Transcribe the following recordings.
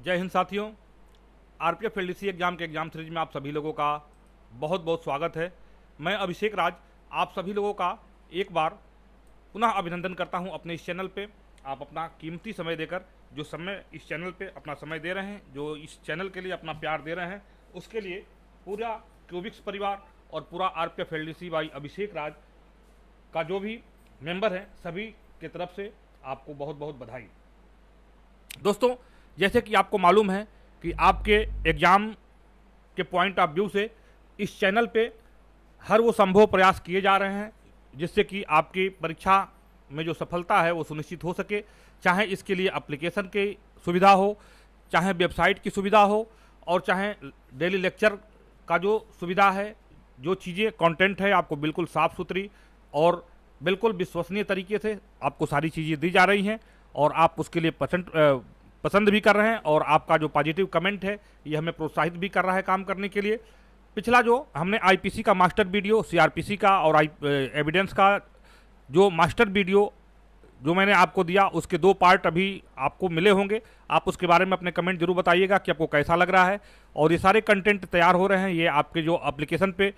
जय हिंद साथियों। RPF LDC exam के एग्जाम सीरीज में आप सभी लोगों का बहुत बहुत स्वागत है। मैं अभिषेक राज आप सभी लोगों का एक बार पुनः अभिनंदन करता हूं अपने इस चैनल पे। आप अपना कीमती समय देकर जो समय इस चैनल पे अपना समय दे रहे हैं, जो इस चैनल के लिए अपना प्यार दे रहे हैं, उसके लिए पूरा क्यूबिक्स परिवार और पूरा आरपीएफ एलडीसी बाई अभिषेक राज का जो भी मेंबर है, सभी की तरफ से आपको बहुत बहुत बधाई। दोस्तों, जैसे कि आपको मालूम है कि आपके एग्ज़ाम के पॉइंट ऑफ व्यू से इस चैनल पे हर वो संभव प्रयास किए जा रहे हैं जिससे कि आपकी परीक्षा में जो सफलता है वो सुनिश्चित हो सके। चाहे इसके लिए एप्लीकेशन की सुविधा हो, चाहे वेबसाइट की सुविधा हो, और चाहे डेली लेक्चर का जो सुविधा है, जो चीज़ें कंटेंट है, आपको बिल्कुल साफ़ सुथरी और बिल्कुल विश्वसनीय तरीके से आपको सारी चीज़ें दी जा रही हैं और आप उसके लिए पसंद भी कर रहे हैं। और आपका जो पॉजिटिव कमेंट है ये हमें प्रोत्साहित भी कर रहा है काम करने के लिए। पिछला जो हमने आईपीसी का मास्टर वीडियो, सीआरपीसी का और एविडेंस का जो मास्टर वीडियो जो मैंने आपको दिया, उसके 2 पार्ट अभी आपको मिले होंगे। आप उसके बारे में अपने कमेंट जरूर बताइएगा कि आपको कैसा लग रहा है। और ये सारे कंटेंट तैयार हो रहे हैं, ये आपके जो एप्लीकेशन पे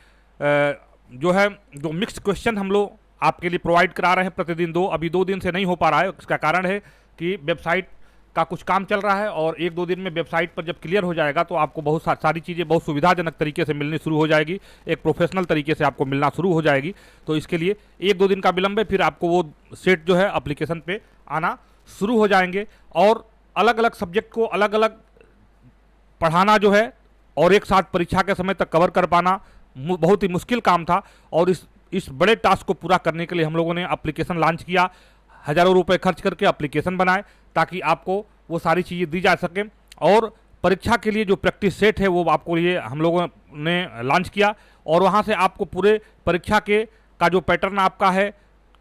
जो है जो मिक्स क्वेश्चन हम लोग आपके लिए प्रोवाइड करा रहे हैं प्रतिदिन। अभी 2 दिन से नहीं हो पा रहा है। इसका कारण है कि वेबसाइट का कुछ काम चल रहा है और 1-2 दिन में वेबसाइट पर जब क्लियर हो जाएगा तो आपको बहुत सारी चीज़ें बहुत सुविधाजनक तरीके से मिलनी शुरू हो जाएगी, एक प्रोफेशनल तरीके से आपको मिलना शुरू हो जाएगी। तो इसके लिए 1-2 दिन का विलंब है, फिर आपको वो सेट जो है एप्लीकेशन पे आना शुरू हो जाएंगे। और अलग अलग सब्जेक्ट को अलग अलग पढ़ाना जो है और एक साथ परीक्षा के समय तक कवर कर पाना बहुत ही मुश्किल काम था। और इस बड़े टास्क को पूरा करने के लिए हम लोगों ने एप्लीकेशन लॉन्च किया, हज़ारों रुपए खर्च करके एप्लीकेशन बनाए ताकि आपको वो सारी चीज़ें दी जा सके। और परीक्षा के लिए जो प्रैक्टिस सेट है वो आपको लिए हम लोगों ने लॉन्च किया और वहाँ से आपको पूरे परीक्षा का जो पैटर्न आपका है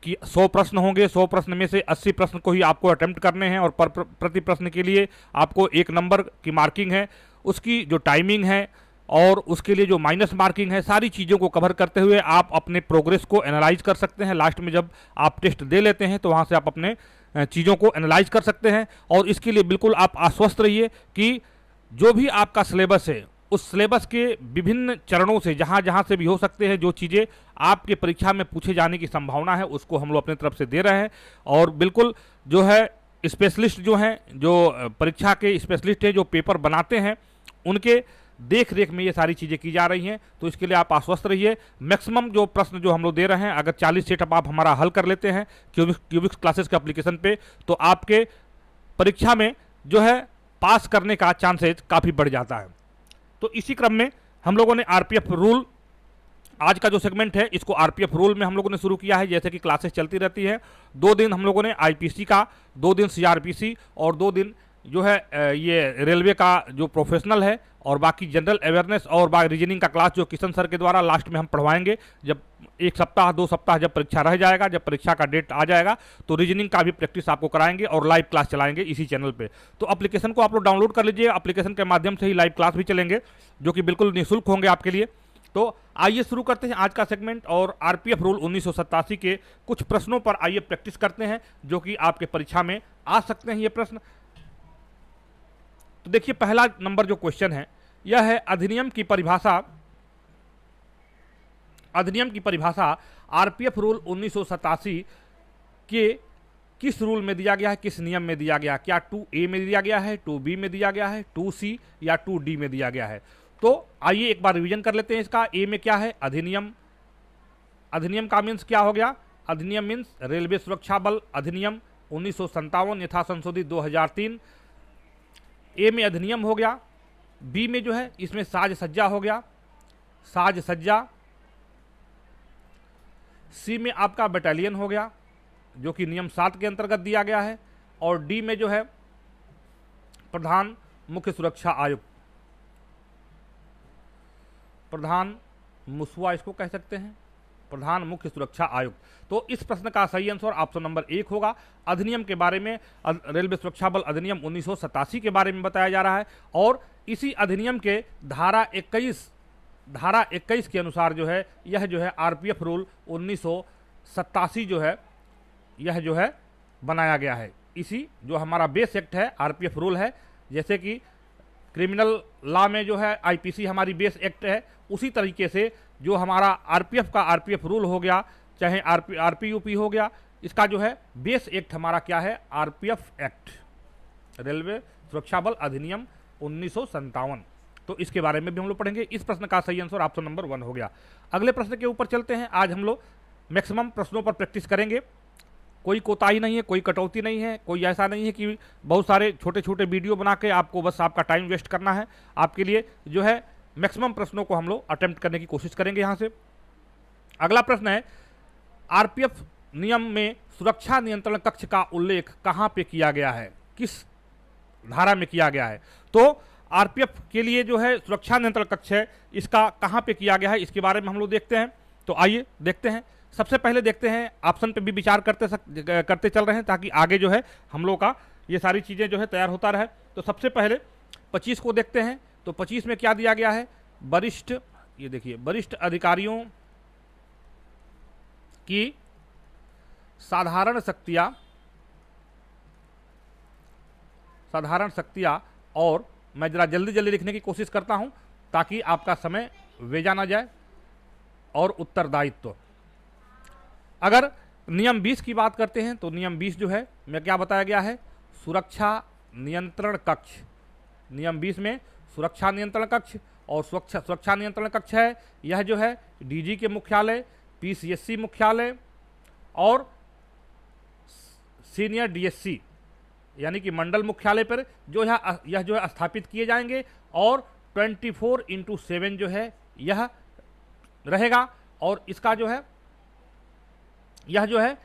कि 100 प्रश्न होंगे, 100 प्रश्न में से 80 प्रश्न को ही आपको अटेम्प्ट करने हैं और प्रति प्रश्न के लिए आपको 1 नंबर की मार्किंग है, उसकी जो टाइमिंग है और उसके लिए जो माइनस मार्किंग है, सारी चीज़ों को कवर करते हुए आप अपने प्रोग्रेस को एनालाइज कर सकते हैं। लास्ट में जब आप टेस्ट दे लेते हैं तो वहाँ से आप अपने चीज़ों को एनालाइज कर सकते हैं। और इसके लिए बिल्कुल आप आश्वस्त रहिए कि जो भी आपका सिलेबस है, उस सिलेबस के विभिन्न चरणों से जहाँ जहाँ से भी हो सकते हैं, जो चीज़ें आपके परीक्षा में पूछे जाने की संभावना है, उसको हम लोग अपनी तरफ से दे रहे हैं। और बिल्कुल जो है स्पेशलिस्ट जो हैं, जो परीक्षा के स्पेशलिस्ट हैं, जो पेपर बनाते हैं, उनके देख रेख में ये सारी चीज़ें की जा रही हैं। तो इसके लिए आप आश्वस्त रहिए। मैक्सिमम जो प्रश्न जो हम लोग दे रहे हैं, अगर 40 सेटअप आप हमारा हल कर लेते हैं क्यूबिक्स क्लासेस के एप्लीकेशन पे, तो आपके परीक्षा में जो है पास करने का चांसेज काफ़ी बढ़ जाता है। तो इसी क्रम में हम लोगों ने आरपीएफ रूल, आज का जो सेगमेंट है इसको आरपीएफ रूल में हम लोगों ने शुरू किया है। जैसे कि क्लासेस चलती रहती है, 2 दिन हम लोगों ने आईपीसी का, 2 दिन सीआरपीसी और 2 दिन जो है ये रेलवे का जो प्रोफेशनल है, और बाकी जनरल अवेयरनेस और बाकी रीजनिंग का क्लास जो किशन सर के द्वारा लास्ट में हम पढ़वाएंगे। जब 1 सप्ताह 2 सप्ताह जब परीक्षा रह जाएगा, जब परीक्षा का डेट आ जाएगा, तो रीजनिंग का भी प्रैक्टिस आपको कराएंगे और लाइव क्लास चलाएंगे इसी चैनल पे। तो एप्लीकेशन को आप लोग डाउनलोड कर लीजिए, एप्लीकेशन के माध्यम से ही लाइव क्लास भी चलेंगे जो कि बिल्कुल निःशुल्क होंगे आपके लिए। तो आइए शुरू करते हैं आज का सेगमेंट और आरपीएफ रूल 1987 के कुछ प्रश्नों पर आइए प्रैक्टिस करते हैं जो कि आपके परीक्षा में आ सकते हैं ये प्रश्न। तो देखिए, पहला नंबर जो क्वेश्चन है यह है अधिनियम की परिभाषा आरपीएफ रूल 1987 के किस रूल में दिया गया है, किस नियम में दिया गया है? क्या 2A में दिया गया है, 2B में दिया गया है, 2C या 2D में दिया गया है? तो आइए एक बार रिवीजन कर लेते हैं इसका। ए में क्या है? अधिनियम। अधिनियम का मीन्स क्या हो गया? अधिनियम मीन्स रेलवे सुरक्षा बल अधिनियम 1957 यथा संशोधित 2003। ए में अधिनियम हो गया। बी में जो है इसमें साज सज्जा हो गया, साज सज्जा। सी में आपका बटालियन हो गया जो कि नियम 7 के अंतर्गत दिया गया है। और डी में जो है प्रधान मुख्य सुरक्षा आयुक्त, प्रधान मुसवा इसको कह सकते हैं, प्रधान मुख्य सुरक्षा आयुक्त। तो इस प्रश्न का सही आंसर ऑप्शन नंबर 1 होगा। अधिनियम के बारे में रेलवे सुरक्षा बल अधिनियम 1987 के बारे में बताया जा रहा है और इसी अधिनियम के धारा 21 के अनुसार जो है यह जो है आरपीएफ रूल 1987 जो है यह जो है बनाया गया है। इसी जो हमारा बेस एक्ट है आरपीएफ रूल है, जैसे कि क्रिमिनल लॉ में जो है आईपीसी हमारी बेस एक्ट है, उसी तरीके से जो हमारा आरपीएफ का आरपीएफ रूल हो गया, चाहे आरपीयूपी हो गया, इसका जो है बेस एक्ट हमारा क्या है, आरपीएफ एक्ट, रेलवे सुरक्षा बल अधिनियम 1957। तो इसके बारे में भी हम लोग पढ़ेंगे। इस प्रश्न का सही आंसर ऑप्शन नंबर 1 हो गया। अगले प्रश्न के ऊपर चलते हैं। आज हम लोग मैक्सिमम प्रश्नों पर प्रैक्टिस करेंगे, कोई कोताही नहीं है, कोई कटौती नहीं है, कोई ऐसा नहीं है कि बहुत सारे छोटे छोटे वीडियो बना के आपको बस आपका टाइम वेस्ट करना है। आपके लिए जो है मैक्सिमम प्रश्नों को हम लोग अटेम्प्ट करने की कोशिश करेंगे यहाँ से। अगला प्रश्न है, आरपीएफ नियम में सुरक्षा नियंत्रण कक्ष का उल्लेख कहाँ पे किया गया है, किस धारा में किया गया है? तो आरपीएफ के लिए जो है सुरक्षा नियंत्रण कक्ष है, इसका कहाँ पे किया गया है, इसके बारे में हम लोग देखते हैं। तो आइए देखते हैं। सबसे पहले देखते हैं, ऑप्शन पे भी विचार करते चल रहे हैं ताकि आगे जो है हम लोग का ये सारी चीज़ें जो है तैयार होता रहे। तो सबसे पहले 25 को देखते हैं। तो 25 में क्या दिया गया है, वरिष्ठ, ये देखिए, वरिष्ठ अधिकारियों की साधारण शक्तियां, और मैं जरा जल्दी जल्दी लिखने की कोशिश करता हूं ताकि आपका समय वेजा ना जाए, और उत्तरदायित्व। अगर नियम 20 की बात करते हैं तो नियम 20 जो है में क्या बताया गया है, सुरक्षा नियंत्रण कक्ष। नियम 20 में सुरक्षा नियंत्रण कक्ष, और सुरक्षा नियंत्रण कक्ष है यह जो है डीजी के मुख्यालय, पीसीएससी मुख्यालय और सीनियर डीएससी यानी कि मंडल मुख्यालय पर जो यह जो है स्थापित किए जाएंगे, और 24/7 जो है यह रहेगा। और इसका जो है यह जो है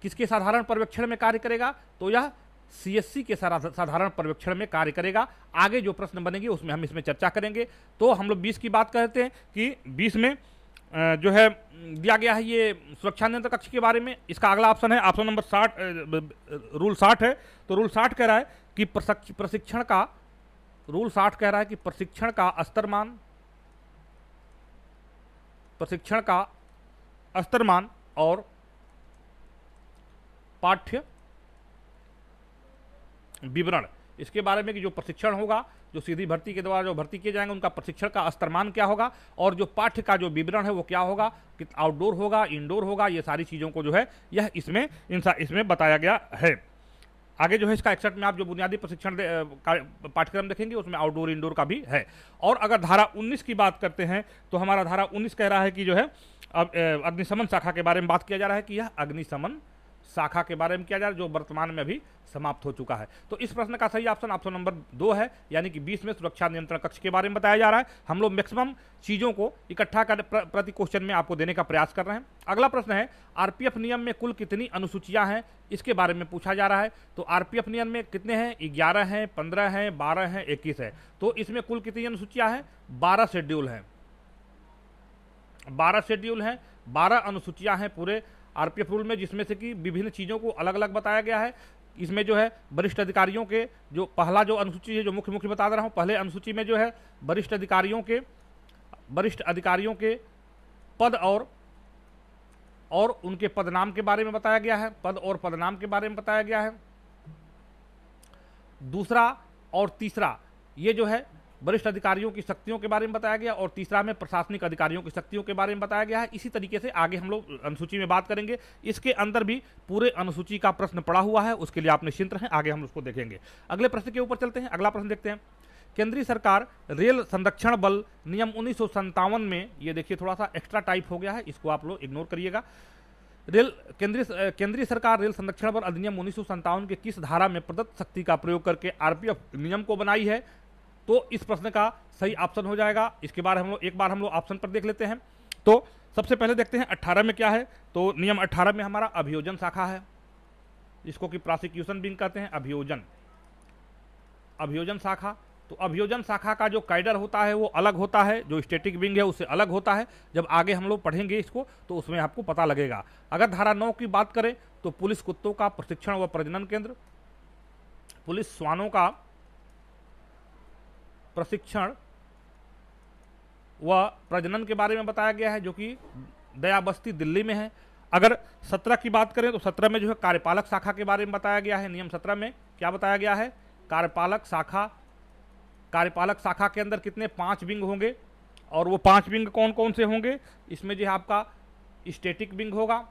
किसके साधारण पर्यवेक्षण में कार्य करेगा, तो यह सीएससी के साधारण पर्यवेक्षण में कार्य करेगा। आगे जो प्रश्न बनेंगे उसमें हम इसमें चर्चा करेंगे। तो हम लोग 20 की बात करते हैं कि 20 में जो है दिया गया है ये सुरक्षा नियंत्रण कक्ष के बारे में। इसका अगला ऑप्शन है ऑप्शन नंबर 60, रूल 60 है। तो रूल 60 कह रहा है कि प्रशिक्षण का, रूल 60 कह रहा है कि प्रशिक्षण का स्तरमान और पाठ्य विवरण, इसके बारे में कि जो प्रशिक्षण होगा, जो सीधी भर्ती के द्वारा जो भर्ती किए जाएंगे उनका प्रशिक्षण का स्तरमान क्या होगा, और जो पाठ्य का जो विवरण है वो क्या होगा, कि आउटडोर होगा, इंडोर होगा, ये सारी चीज़ों को जो है यह इसमें बताया गया है। आगे जो है इसका 61 में आप जो बुनियादी प्रशिक्षण पाठ्यक्रम देखेंगे उसमें आउटडोर इंडोर का भी है। और अगर धारा 19 की बात करते हैं तो हमारा धारा 19 कह रहा है कि जो है अब अग्निशमन शाखा के बारे में बात किया जा रहा है कि यह अग्निशमन शाखा के बारे में किया जा रहा है जो वर्तमान में अभी समाप्त हो चुका है। तो इस प्रश्न का सही ऑप्शन ऑप्शन नंबर 2 है, यानी कि 20 में सुरक्षा नियंत्रण कक्ष के बारे में बताया जा रहा है। हम लोग मैक्सिमम चीज़ों को इकट्ठा कर प्रति क्वेश्चन में आपको देने का प्रयास कर रहे हैं। अगला प्रश्न है, आरपीएफ नियम में कुल कितनी अनुसूचियां हैं, इसके बारे में पूछा जा रहा है। तो आरपीएफ नियम में कितने हैं, 11 हैं, 15 हैं, 12 हैं, 21 है। तो इसमें कुल कितनी अनुसूचियां हैं, 12 शेड्यूल हैं, 12 शेड्यूल हैं, 12 अनुसूचियां हैं पूरे आरपीएफ रूल में, जिसमें से कि विभिन्न चीज़ों को अलग अलग बताया गया है। इसमें जो है वरिष्ठ अधिकारियों के जो पहला जो अनुसूची है, जो मुख्य बता रहा हूँ, पहले अनुसूची में जो है वरिष्ठ अधिकारियों के पद और उनके पदनाम के बारे में बताया गया है, पद और पदनाम के बारे में बताया गया है। दूसरा और तीसरा ये जो है वरिष्ठ अधिकारियों की शक्तियों के बारे में बताया गया, और तीसरा में प्रशासनिक अधिकारियों की शक्तियों के बारे में बताया गया है। इसी तरीके से आगे हम लोग अनुसूची में बात करेंगे। इसके अंदर भी पूरे अनुसूची का प्रश्न पड़ा हुआ है, उसके लिए आप निश्चिंत रहें, आगे हम उसको देखेंगे। अगले प्रश्न के ऊपर चलते हैं। अगला प्रश्न देखते हैं, केंद्रीय सरकार रेल संरक्षण बल नियम 1957 में, ये देखिए थोड़ा सा एक्स्ट्रा टाइप हो गया है, इसको आप लोग इग्नोर करिएगा। केंद्रीय सरकार रेल संरक्षण बल अधिनियम 1957 के किस धारा में प्रदत्त शक्ति का प्रयोग करके आरपीएफ नियम को बनाई है? तो इस प्रश्न का सही ऑप्शन हो जाएगा। इसके बाद एक बार हम लोग ऑप्शन पर देख लेते हैं। तो सबसे पहले देखते हैं 18 में क्या है। तो नियम 18 में हमारा अभियोजन शाखा है, जिसको कि प्रोसिक्यूशन विंग कहते हैं। अभियोजन शाखा, तो अभियोजन शाखा का जो कैडर होता है वो अलग होता है, जो स्टैटिक विंग है उससे अलग होता है। जब आगे हम लोग पढ़ेंगे इसको तो उसमें आपको पता लगेगा। अगर धारा 9 की बात करें तो पुलिस कुत्तों का प्रशिक्षण व प्रजनन केंद्र, पुलिस श्वानों का प्रशिक्षण व प्रजनन के बारे में बताया गया है, जो कि दया बस्ती दिल्ली में है। अगर 17 की बात करें तो 17 में जो है कार्यपालक शाखा के बारे में बताया गया है। नियम 17 में क्या बताया गया है, कार्यपालक कार्यपालक शाखा के अंदर कितने 5 विंग होंगे, और वो 5 विंग कौन कौन से होंगे? इसमें जो है आपका स्टैटिक विंग होगा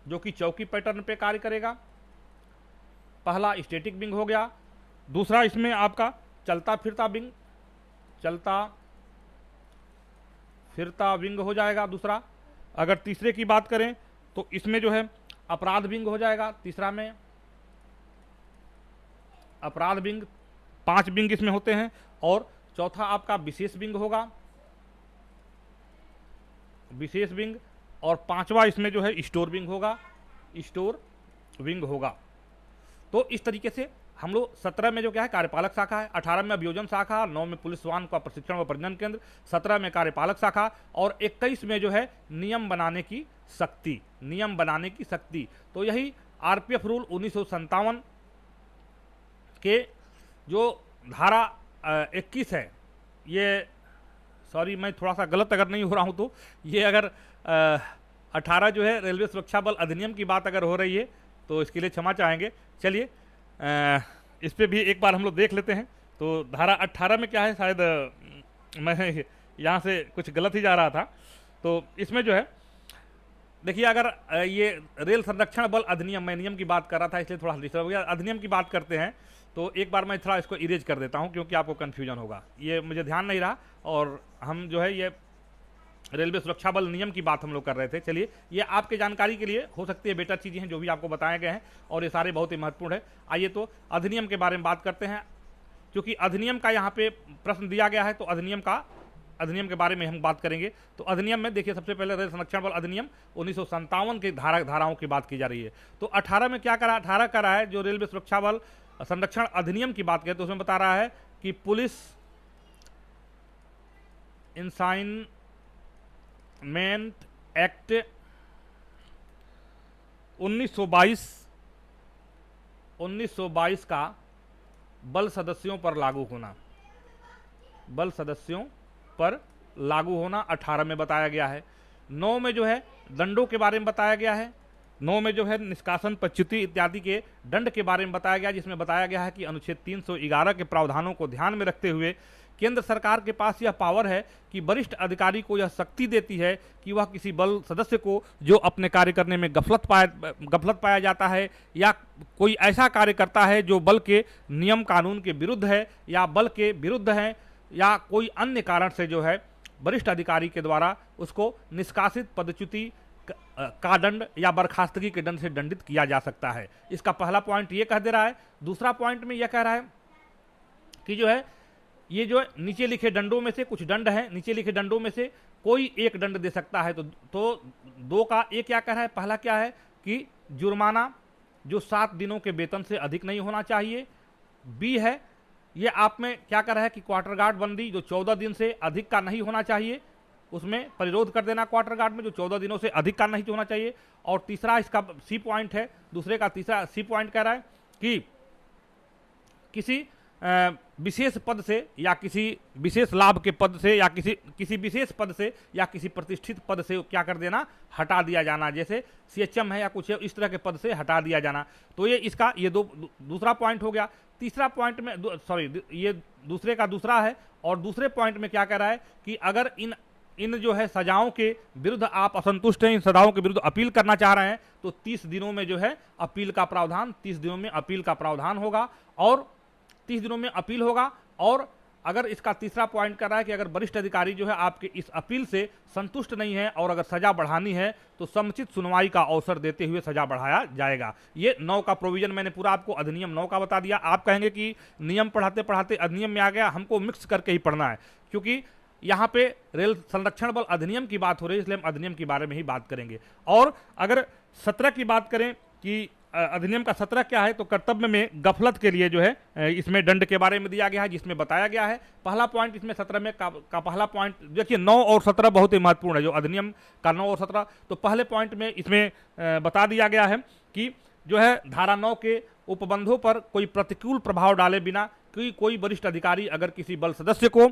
जो कि चौकी पैटर्न पे कार्य करेगा, पहला स्टैटिक विंग हो गया। दूसरा इसमें आपका चलता फिरता विंग, चलता फिरता विंग हो जाएगा दूसरा। अगर तीसरे की बात करें तो इसमें जो है अपराध विंग हो जाएगा, तीसरा में अपराध विंग, 5 विंग इसमें होते हैं। और चौथा आपका विशेष विंग होगा, विशेष विंग। और पांचवा इसमें जो है स्टोर विंग होगा, स्टोर विंग होगा। तो इस तरीके से हम लोग 17 में जो क्या है कार्यपालक शाखा है, 18 में अभियोजन शाखा, 9 में पुलिस वाहन का प्रशिक्षण व प्रजनन केंद्र, 17 में कार्यपालक शाखा और 21 में जो है नियम बनाने की शक्ति, नियम बनाने की शक्ति। तो यही आरपीएफ रूल 1957 के जो धारा 21 है, ये सॉरी मैं थोड़ा सा गलत अगर नहीं हो रहा हूँ तो ये अगर 18 जो है रेलवे सुरक्षा बल अधिनियम की बात अगर हो रही है तो इसके लिए क्षमा चाहेंगे। चलिए इस पे भी एक बार हम लोग देख लेते हैं। तो धारा 18 में क्या है, शायद मैं यहाँ से कुछ गलत ही जा रहा था। तो इसमें जो है देखिए, अगर ये रेल संरक्षण बल अधिनियम, मैं नियम की बात कर रहा था इसलिए थोड़ा डिस्टर्ब हो गया, अधिनियम की बात करते हैं तो एक बार मैं थोड़ा इसको इरेज कर देता हूँ क्योंकि आपको कन्फ्यूजन होगा, ये मुझे ध्यान नहीं रहा। और हम जो है ये रेलवे सुरक्षा बल नियम की बात हम लोग कर रहे थे। चलिए ये आपके जानकारी के लिए हो सकती है बेटर चीज़ें हैं जो भी आपको बताए गए हैं और ये सारे बहुत ही महत्वपूर्ण है। आइए तो अधिनियम के बारे में बात करते हैं, क्योंकि अधिनियम का यहाँ पे प्रश्न दिया गया है तो अधिनियम के बारे में हम बात करेंगे। तो अधिनियम में देखिए सबसे पहले रेल संरक्षण बल अधिनियम 1957 के धाराओं की बात की जा रही है। तो 18 में क्या करा, 18 करा है जो रेलवे सुरक्षा बल संरक्षण अधिनियम की बात करें तो उसमें बता रहा है कि पुलिस इंसाइनमेंट एक्ट 1922 का बल सदस्यों पर लागू होना, बल सदस्यों पर लागू होना 18 में बताया गया है। 9 में जो है दंडों के बारे में बताया गया है, 9 में जो है निष्कासन, पच्युति इत्यादि के दंड के बारे में बताया गया, जिसमें बताया गया है कि अनुच्छेद 311 के प्रावधानों को ध्यान में रखते हुए केंद्र सरकार के पास यह पावर है कि वरिष्ठ अधिकारी को यह शक्ति देती है कि वह किसी बल सदस्य को जो अपने कार्य करने में गफलत पाया जाता है या कोई ऐसा कार्य करता है जो बल के नियम कानून के विरुद्ध है या बल के विरुद्ध है या कोई अन्य कारण से जो है वरिष्ठ अधिकारी के द्वारा उसको निष्कासित, पदच्युति का दंड या बर्खास्तगी के दंड से दंडित किया जा सकता है। इसका पहला पॉइंट ये कह दे रहा है। दूसरा पॉइंट में यह कह रहा है कि जो है ये जो नीचे लिखे दंडों में से कुछ दंड हैं, नीचे लिखे दंडों में से कोई एक दंड दे सकता है। तो 2 का ए क्या कह रहा है, पहला क्या है कि जुर्माना जो 7 दिनों के वेतन से अधिक नहीं होना चाहिए। बी है ये आप में क्या कर रहा है कि क्वार्टर गार्ड बंदी जो 14 दिन से अधिक का नहीं होना चाहिए, उसमें परिरोध कर देना क्वार्टर गार्ड में जो 14 दिनों से अधिक का नहीं होना चाहिए। और तीसरा इसका सी पॉइंट है, दूसरे का तीसरा सी पॉइंट कह रहा है कि किसी विशेष पद से या किसी विशेष लाभ के पद से या किसी विशेष पद से या किसी प्रतिष्ठित पद से क्या कर देना, हटा दिया जाना, जैसे सीएचएम है या कुछ इस तरह के पद से हटा दिया जाना। तो ये इसका ये दूसरा पॉइंट हो गया। तीसरा पॉइंट में ये दूसरे का दूसरा है। और दूसरे पॉइंट में क्या कह रहा है कि अगर इन जो है सजाओं के विरुद्ध आप असंतुष्ट हैं, इन सजाओं के विरुद्ध अपील करना चाह रहे हैं तो 30 दिनों में जो है अपील का प्रावधान, 30 दिनों में अपील का प्रावधान होगा और 30 दिनों में अपील होगा। और अगर इसका तीसरा पॉइंट कर रहा है कि अगर वरिष्ठ अधिकारी जो है आपके इस अपील से संतुष्ट नहीं है और अगर सजा बढ़ानी है तो समुचित सुनवाई का अवसर देते हुए सजा बढ़ाया जाएगा। ये 9 का प्रोविजन मैंने पूरा आपको अधिनियम 9 का बता दिया। आप कहेंगे कि नियम पढ़ाते पढ़ाते अधिनियम में आ गया, हमको मिक्स करके ही पढ़ना है क्योंकि यहाँ पे रेल संरक्षण बल अधिनियम की बात हो रही है, इसलिए हम अधिनियम के बारे में ही बात करेंगे। और अगर 17 की बात करें कि अधिनियम का 17 क्या है, तो कर्तव्य में गफलत के लिए जो है इसमें दंड के बारे में दिया गया है, जिसमें बताया गया है। पहला पॉइंट इसमें 17 में का पहला पॉइंट देखिए 9 और 17 बहुत ही महत्वपूर्ण है, जो अधिनियम का 9 और 17। तो पहले पॉइंट में इसमें बता दिया गया है कि जो है धारा 9 के उपबंधों पर कोई प्रतिकूल प्रभाव डाले बिना कोई वरिष्ठ अधिकारी अगर किसी बल सदस्य को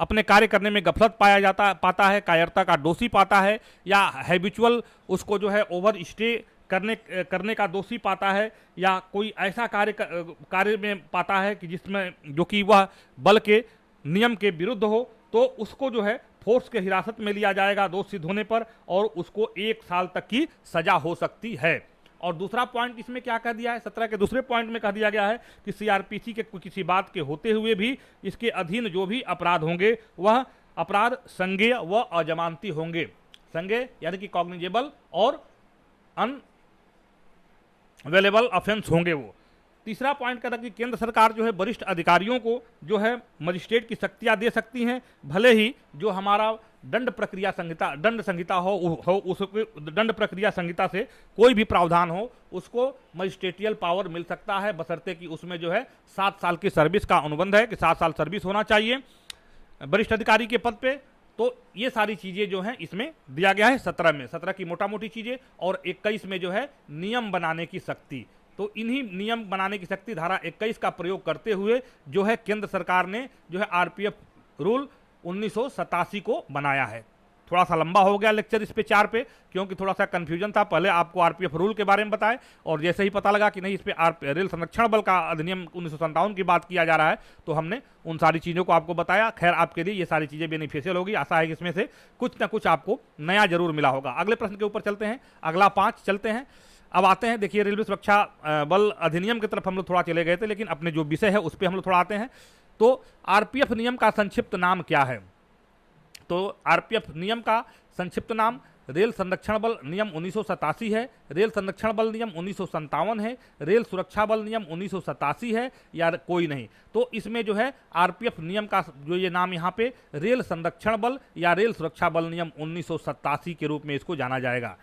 अपने कार्य करने में गफलत पाता है, कायरता का दोषी पाता है या हैबिचुअल उसको जो है ओवर स्टे करने का दोषी पाता है या कोई ऐसा कार्य में पाता है कि जिसमें जो कि वह बल के नियम के विरुद्ध हो, तो उसको जो है फोर्स के हिरासत में लिया जाएगा दोष सिद्ध होने पर, और उसको 1 साल तक की सजा हो सकती है। और दूसरा पॉइंट इसमें क्या कह दिया है, 17 के दूसरे पॉइंट में कह दिया गया है कि सीआरपीसी के किसी बात के होते हुए भी इसके अधीन जो भी अपराध होंगे वह अपराध संज्ञेय व अजमानती होंगे। संज्ञेय यानी कि कॉग्निजेबल और अनअवेलेबल ऑफेंस होंगे वो। तीसरा पॉइंट कहता है कि केंद्र सरकार जो है वरिष्ठ अधिकारियों को जो है मजिस्ट्रेट की शक्तियां दे सकती हैं, भले ही जो हमारा दंड संहिता हो उस दंड प्रक्रिया संहिता से कोई भी प्रावधान हो उसको मजिस्ट्रेटियल पावर मिल सकता है, बशर्ते कि उसमें जो है 7 साल की सर्विस का अनुबंध है कि 7 साल सर्विस होना चाहिए वरिष्ठ अधिकारी के पद पे। तो ये सारी चीजें जो हैं इसमें दिया गया है 17 में, 17 की मोटा मोटी चीजें, और 21 में जो है नियम बनाने की शक्ति। तो इन्हीं नियम बनाने की शक्ति धारा 21 का प्रयोग करते हुए जो है केंद्र सरकार ने जो है आरपीएफ रूल 1987 को बनाया है। थोड़ा सा लंबा हो गया लेक्चर इस पे 4 पे, क्योंकि थोड़ा सा कंफ्यूजन था। पहले आपको आरपीएफ रूल के बारे में बताए और जैसे ही पता लगा कि नहीं इस पे रेल संरक्षण बल का अधिनियम 1957 की बात किया जा रहा है, तो हमने उन सारी चीज़ों को आपको बताया। खैर आपके लिए ये सारी चीज़ें बेनिफिशियल होगी, आशा है कि इसमें से कुछ ना कुछ आपको नया जरूर मिला होगा। अगले प्रश्न के ऊपर चलते हैं, अगला 5 चलते हैं। अब आते हैं, देखिए रेलवे सुरक्षा बल अधिनियम की तरफ हम लोग थोड़ा चले गए थे, लेकिन अपने जो विषय है उस पर हम लोग थोड़ा आते हैं। तो आरपीएफ नियम का संक्षिप्त नाम क्या है? तो आरपीएफ नियम का संक्षिप्त नाम रेल संरक्षण बल नियम 1987 है, रेल संरक्षण बल नियम 1957 है, रेल सुरक्षा बल नियम 1987 है, या कोई नहीं। तो इसमें जो है आरपीएफ नियम का जो ये नाम यहाँ पे रेल संरक्षण बल या रेल सुरक्षा बल नियम 1987 के रूप में इसको जाना जाएगा।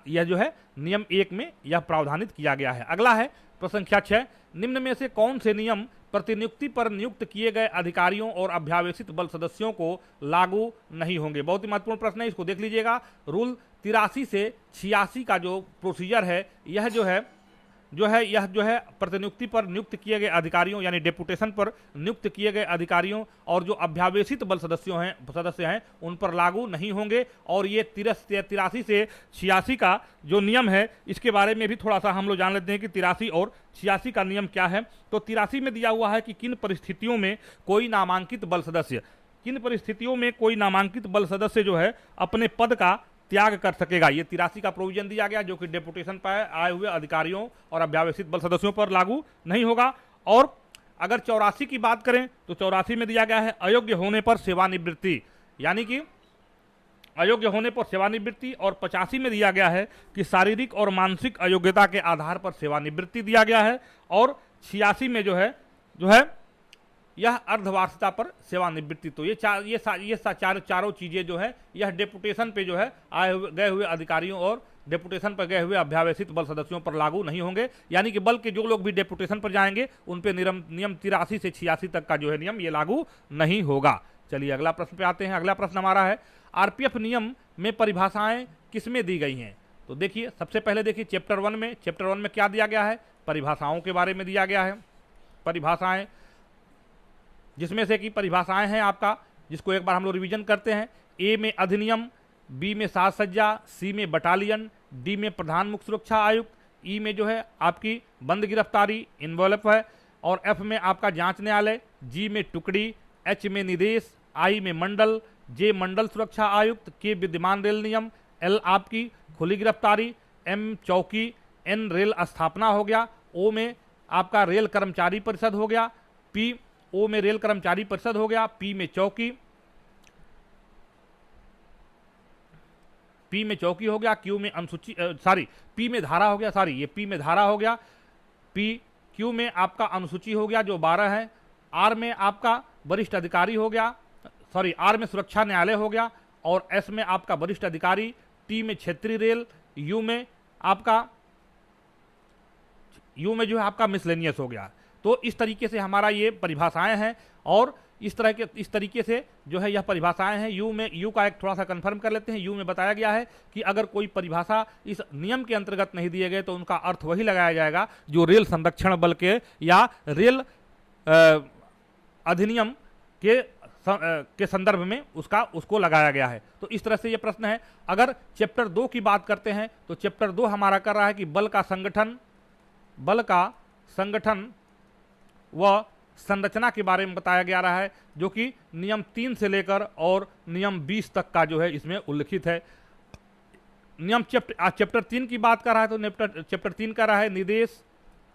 यह जो है नियम 1 में यह प्रावधानित किया गया है। अगला है प्रश्न संख्या 6, निम्न में से कौन से नियम प्रतिनियुक्ति पर नियुक्त किए गए अधिकारियों और अभ्यावेशित बल सदस्यों को लागू नहीं होंगे? बहुत ही महत्वपूर्ण प्रश्न है, इसको देख लीजिएगा। रूल 83 से 86 का जो प्रोसीजर है यह जो है प्रतिनियुक्ति पर नियुक्त किए गए अधिकारियों यानी डेपुटेशन पर नियुक्त किए गए अधिकारियों और जो अभ्यावेशित बल सदस्य हैं उन पर लागू नहीं होंगे। और ये 83 से 86 का जो नियम है इसके बारे में भी थोड़ा सा हम लोग जान लेते हैं कि 83 और 86 का नियम क्या है। तो 83 में दिया हुआ है कि किन परिस्थितियों में कोई नामांकित बल सदस्य जो है अपने पद का त्याग कर सकेगा। ये 83 का प्रोविजन दिया गया जो कि डेपुटेशन पर आए हुए अधिकारियों और अभ्यावेशित बल सदस्यों पर लागू नहीं होगा। और अगर 84 की बात करें तो 84 में दिया गया है अयोग्य होने पर सेवानिवृत्ति, यानी कि अयोग्य होने पर सेवानिवृत्ति। और 85 में दिया गया है कि शारीरिक और मानसिक अयोग्यता के आधार पर सेवानिवृत्ति दिया गया है। और 86 में जो है यह अर्धवार्षिकता पर सेवानिवृत्ति। तो ये चारों चीजें जो है यह डेपुटेशन पे जो है गए हुए अधिकारियों और डेपुटेशन पर गए हुए अभ्यावेशित बल सदस्यों पर लागू नहीं होंगे। यानी कि बल के जो लोग भी डेपुटेशन पर जाएंगे उन पे नियम 83 से 86 तक का जो है नियम ये लागू नहीं होगा। चलिए अगला प्रश्न पे आते हैं। अगला प्रश्न हमारा है आरपीएफ नियम में परिभाषाएं किसमें दी गई हैं? तो देखिए सबसे पहले देखिए चैप्टर 1 में क्या दिया गया है? परिभाषाओं के बारे में दिया गया है। परिभाषाएं, जिसमें से कि परिभाषाएं हैं आपका, जिसको एक बार हम लोग रिवीजन करते हैं। ए में अधिनियम, बी में साज सज्जा, सी में बटालियन, डी में प्रधान मुख्य सुरक्षा आयुक्त, ई में जो है आपकी बंद गिरफ्तारी इन्वॉल्व है, और एफ में आपका जांच न्यायालय, जी में टुकड़ी, एच में निदेश, आई में मंडल, जे मंडल सुरक्षा आयुक्त, के विद्यमान रेल नियम, एल आपकी खुली गिरफ्तारी, एम चौकी, एन रेल स्थापना हो गया, ओ में आपका रेल कर्मचारी परिषद हो गया, ओ में रेल कर्मचारी परिषद हो गया, पी में चौकी हो गया, क्यू में अनुसूची पी में धारा हो गया, पी में धारा हो गया, क्यू में आपका अनुसूची हो गया जो 12 है, आर में आपका वरिष्ठ अधिकारी हो गया, आर में सुरक्षा न्यायालय हो गया, और एस में आपका वरिष्ठ अधिकारी, टी में क्षेत्रीय रेल, यू में जो है आपका मिसलेनियस हो गया। तो इस तरीके से हमारा ये परिभाषाएं हैं, और इस तरीके से जो है यह परिभाषाएं हैं। यू का एक थोड़ा सा कंफर्म कर लेते हैं। यू में बताया गया है कि अगर कोई परिभाषा इस नियम के अंतर्गत नहीं दिए गए तो उनका अर्थ वही लगाया जाएगा जो रेल संरक्षण बल के या रेल अधिनियम के के संदर्भ में उसको लगाया गया है। तो इस तरह से ये प्रश्न है। अगर चैप्टर 2 की बात करते हैं तो चैप्टर 2 हमारा कर रहा है कि बल का संगठन व संरचना के बारे में बताया गया रहा है, जो कि नियम 3 से लेकर और नियम 20 तक का जो है इसमें उल्लिखित है। नियम चैप्टर 3 की बात कर रहा है तो चैप्टर 3 कर रहा है निर्देश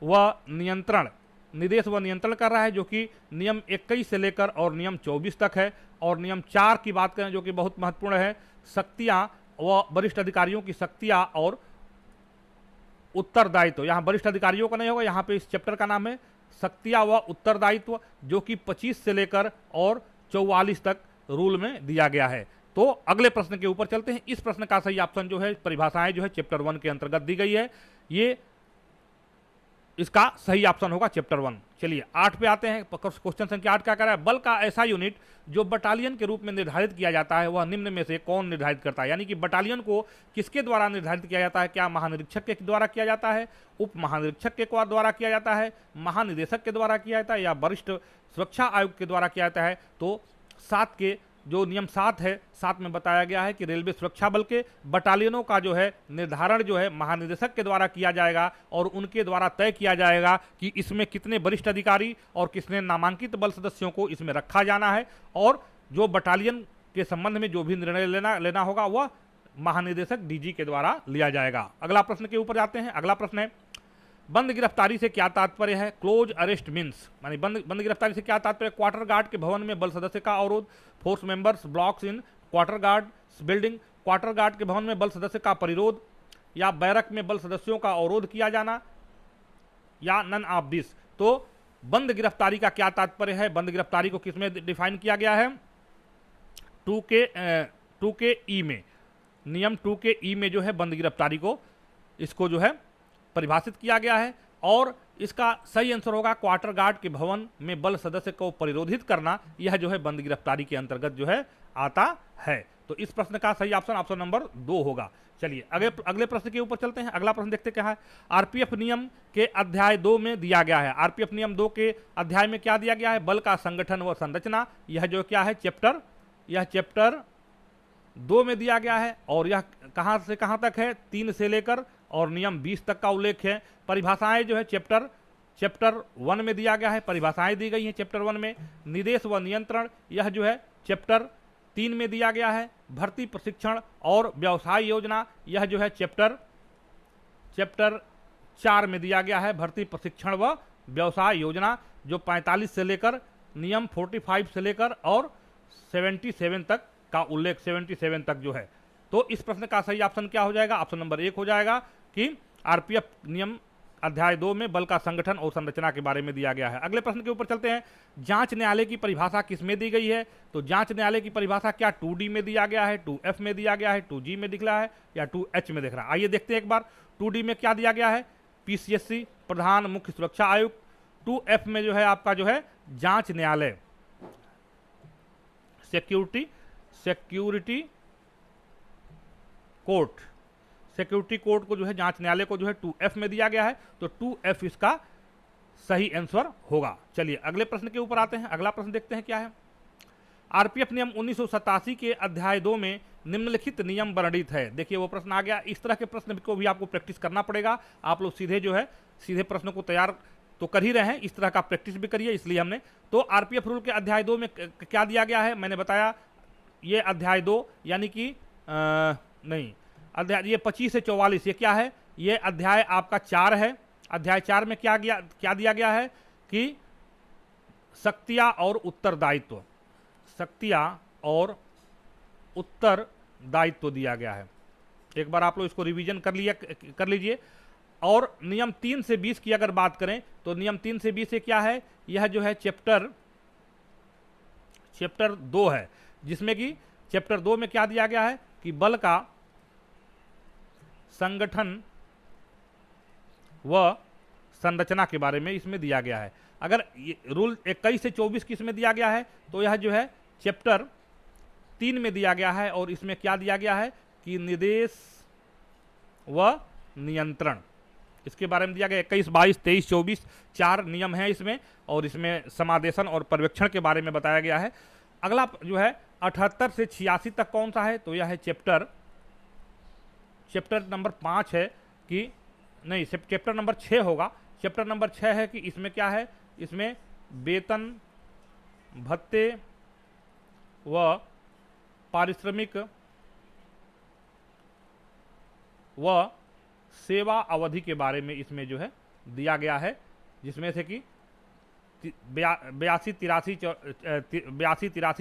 व नियंत्रण कर रहा है, जो कि नियम 21 से लेकर और नियम 24 तक है। और नियम 4 की बात करें जो कि बहुत महत्वपूर्ण है, शक्तियां व वरिष्ठ अधिकारियों की शक्तियां और उत्तरदायित्व। यहाँ वरिष्ठ अधिकारियों का नहीं होगा, यहाँ पे इस चैप्टर का नाम है शक्तियां व उत्तरदायित्व, जो कि 25 से लेकर और 44 तक रूल में दिया गया है। तो अगले प्रश्न के ऊपर चलते हैं। इस प्रश्न का सही ऑप्शन जो है, परिभाषाएं जो है चैप्टर 1 के अंतर्गत दी गई है, ये इसका सही ऑप्शन होगा चैप्टर 1। चलिए 8 पे आते हैं। क्वेश्चन संख्या 8 क्या कर रहा है, बल का ऐसा यूनिट जो बटालियन के रूप में निर्धारित किया जाता है वह निम्न में से कौन निर्धारित करता है। यानी कि बटालियन को किसके द्वारा निर्धारित किया जाता है, क्या महानिरीक्षक के द्वारा किया जाता है, उप महानिरीक्षक के द्वारा किया जाता है, महानिदेशक के द्वारा किया जाता है, या वरिष्ठ सुरक्षा आयुक्त के द्वारा किया जाता है। तो 7 के जो नियम 7 है, 7 में बताया गया है कि रेलवे सुरक्षा बल के बटालियनों का जो है निर्धारण जो है महानिदेशक के द्वारा किया जाएगा और उनके द्वारा तय किया जाएगा कि इसमें कितने वरिष्ठ अधिकारी और कितने नामांकित बल सदस्यों को इसमें रखा जाना है, और जो बटालियन के संबंध में जो भी निर्णय लेना होगा वह महानिदेशक डीजी के द्वारा लिया जाएगा। अगला प्रश्न के ऊपर जाते हैं। अगला प्रश्न है, बंद गिरफ्तारी से क्या तात्पर्य है। क्लोज अरेस्ट मीन्स मानी बंद गिरफ्तारी से क्या तात्पर्य, क्वार्टर गार्ड के भवन में बल सदस्य का अवरोध, फोर्स मेंबर्स ब्लॉक्स इन quarter guard building, quarter guard के भवन में बल सदस्य का परिरोध, या बैरक में बल सदस्यों का अवरोध किया जाना, या नन ऑफ दिस। तो बंद गिरफ्तारी का क्या तात्पर्य है, बंद गिरफ्तारी को किसमें डिफाइन किया गया है, 2 के ई में, नियम 2 के ई में जो है बंद गिरफ्तारी को इसको जो है परिभाषित किया गया है। और इसका सही आंसर होगा क्वार्टर गार्ड के भवन में बल सदस्य को परिरोधित करना, यह जो है बंद गिरफ्तारी के अंतर्गत जो है आता है। तो इस प्रश्न का सही ऑप्शन नंबर 2 होगा। चलिए अगले प्रश्न के ऊपर चलते हैं। अगला प्रश्न देखते क्या है, आरपीएफ नियम के अध्याय 2 में दिया गया है। आरपीएफ नियम 2 के अध्याय में क्या दिया गया है, बल का संगठन व संरचना। यह जो क्या है चैप्टर 2 में दिया गया है, और यह कहां से कहां तक है, 3 से लेकर और नियम 20 तक का उल्लेख है। परिभाषाएं जो है चैप्टर 1 में दिया गया है, परिभाषाएं दी गई हैं चैप्टर 1 में। निर्देश व नियंत्रण यह जो है चैप्टर 3 में दिया गया है। भर्ती प्रशिक्षण और व्यवसाय योजना यह जो है चैप्टर 4 में दिया गया है। भर्ती प्रशिक्षण व व्यवसाय योजना जो 45 से लेकर नियम 45 से लेकर और 77 तक का उल्लेख 77 तक जो है। तो इस प्रश्न का सही ऑप्शन क्या हो जाएगा, ऑप्शन नंबर 1 हो जाएगा कि आरपीएफ नियम अध्याय 2 में बल का संगठन और संरचना के बारे में दिया गया है। अगले प्रश्न के ऊपर चलते हैं। जांच न्यायालय की परिभाषा किसमें दी गई है, तो जांच न्यायालय की परिभाषा क्या 2D में दिया गया है, 2F में दिया गया है, 2G में दिख रहा है, या 2H में दिख रहा है। आइए देखते हैं एक बार। 2D में क्या दिया गया है, PCSC प्रधान मुख्य सुरक्षा आयुक्त। 2F में जो है आपका जो है जांच न्यायालय सिक्योरिटी कोर्ट को जो है जांच न्यायालय को जो है 2F में दिया गया है। तो 2F इसका सही आंसर होगा। चलिए अगले प्रश्न के ऊपर आते हैं। अगला प्रश्न देखते हैं क्या है। आरपीएफ नियम 1987 के अध्याय 2 में निम्नलिखित नियम वर्णित है। देखिए वो प्रश्न आ गया। इस तरह के प्रश्न को भी आपको प्रैक्टिस करना पड़ेगा। आप लोग सीधे प्रश्नों को तैयार तो कर ही रहे हैं, इस तरह का प्रैक्टिस भी करिए, इसलिए हमने। तो आरपीएफ रूल के अध्याय 2 में क्या दिया गया है, मैंने बताया ये अध्याय 2 यानी कि नहीं अध्याय ये 25 से 44 ये क्या है, ये अध्याय आपका 4 है। अध्याय 4 में क्या दिया गया है कि शक्तियां और उत्तरदायित्व दिया गया है। एक बार आप लोग इसको रिवीजन कर लीजिए। और नियम 3 से 20 की अगर बात करें तो नियम 3 से 20 से क्या है, यह जो है चैप्टर 2 है, जिसमें कि चैप्टर 2 में क्या दिया गया है कि बल का संगठन व संरचना के बारे में इसमें दिया गया है। अगर रूल 21 से 24 किस में दिया गया है, तो यह जो है चैप्टर 3 में दिया गया है। और इसमें क्या दिया गया है कि निर्देश व नियंत्रण, इसके बारे में दिया गया 21, 22, 23, 24 4 नियम हैं इसमें। और इसमें समादेशन और पर्यवेक्षण के बारे में बताया गया है। अगला जो है 78 से 86 तक कौन सा है, तो यह है चैप्टर नंबर 5 है कि नहीं, चैप्टर नंबर 6 होगा। चैप्टर नंबर 6 है कि इसमें क्या है, इसमें वेतन भत्ते व पारिश्रमिक व सेवा अवधि के बारे में इसमें जो है दिया गया है, जिसमें से कि 82, 83,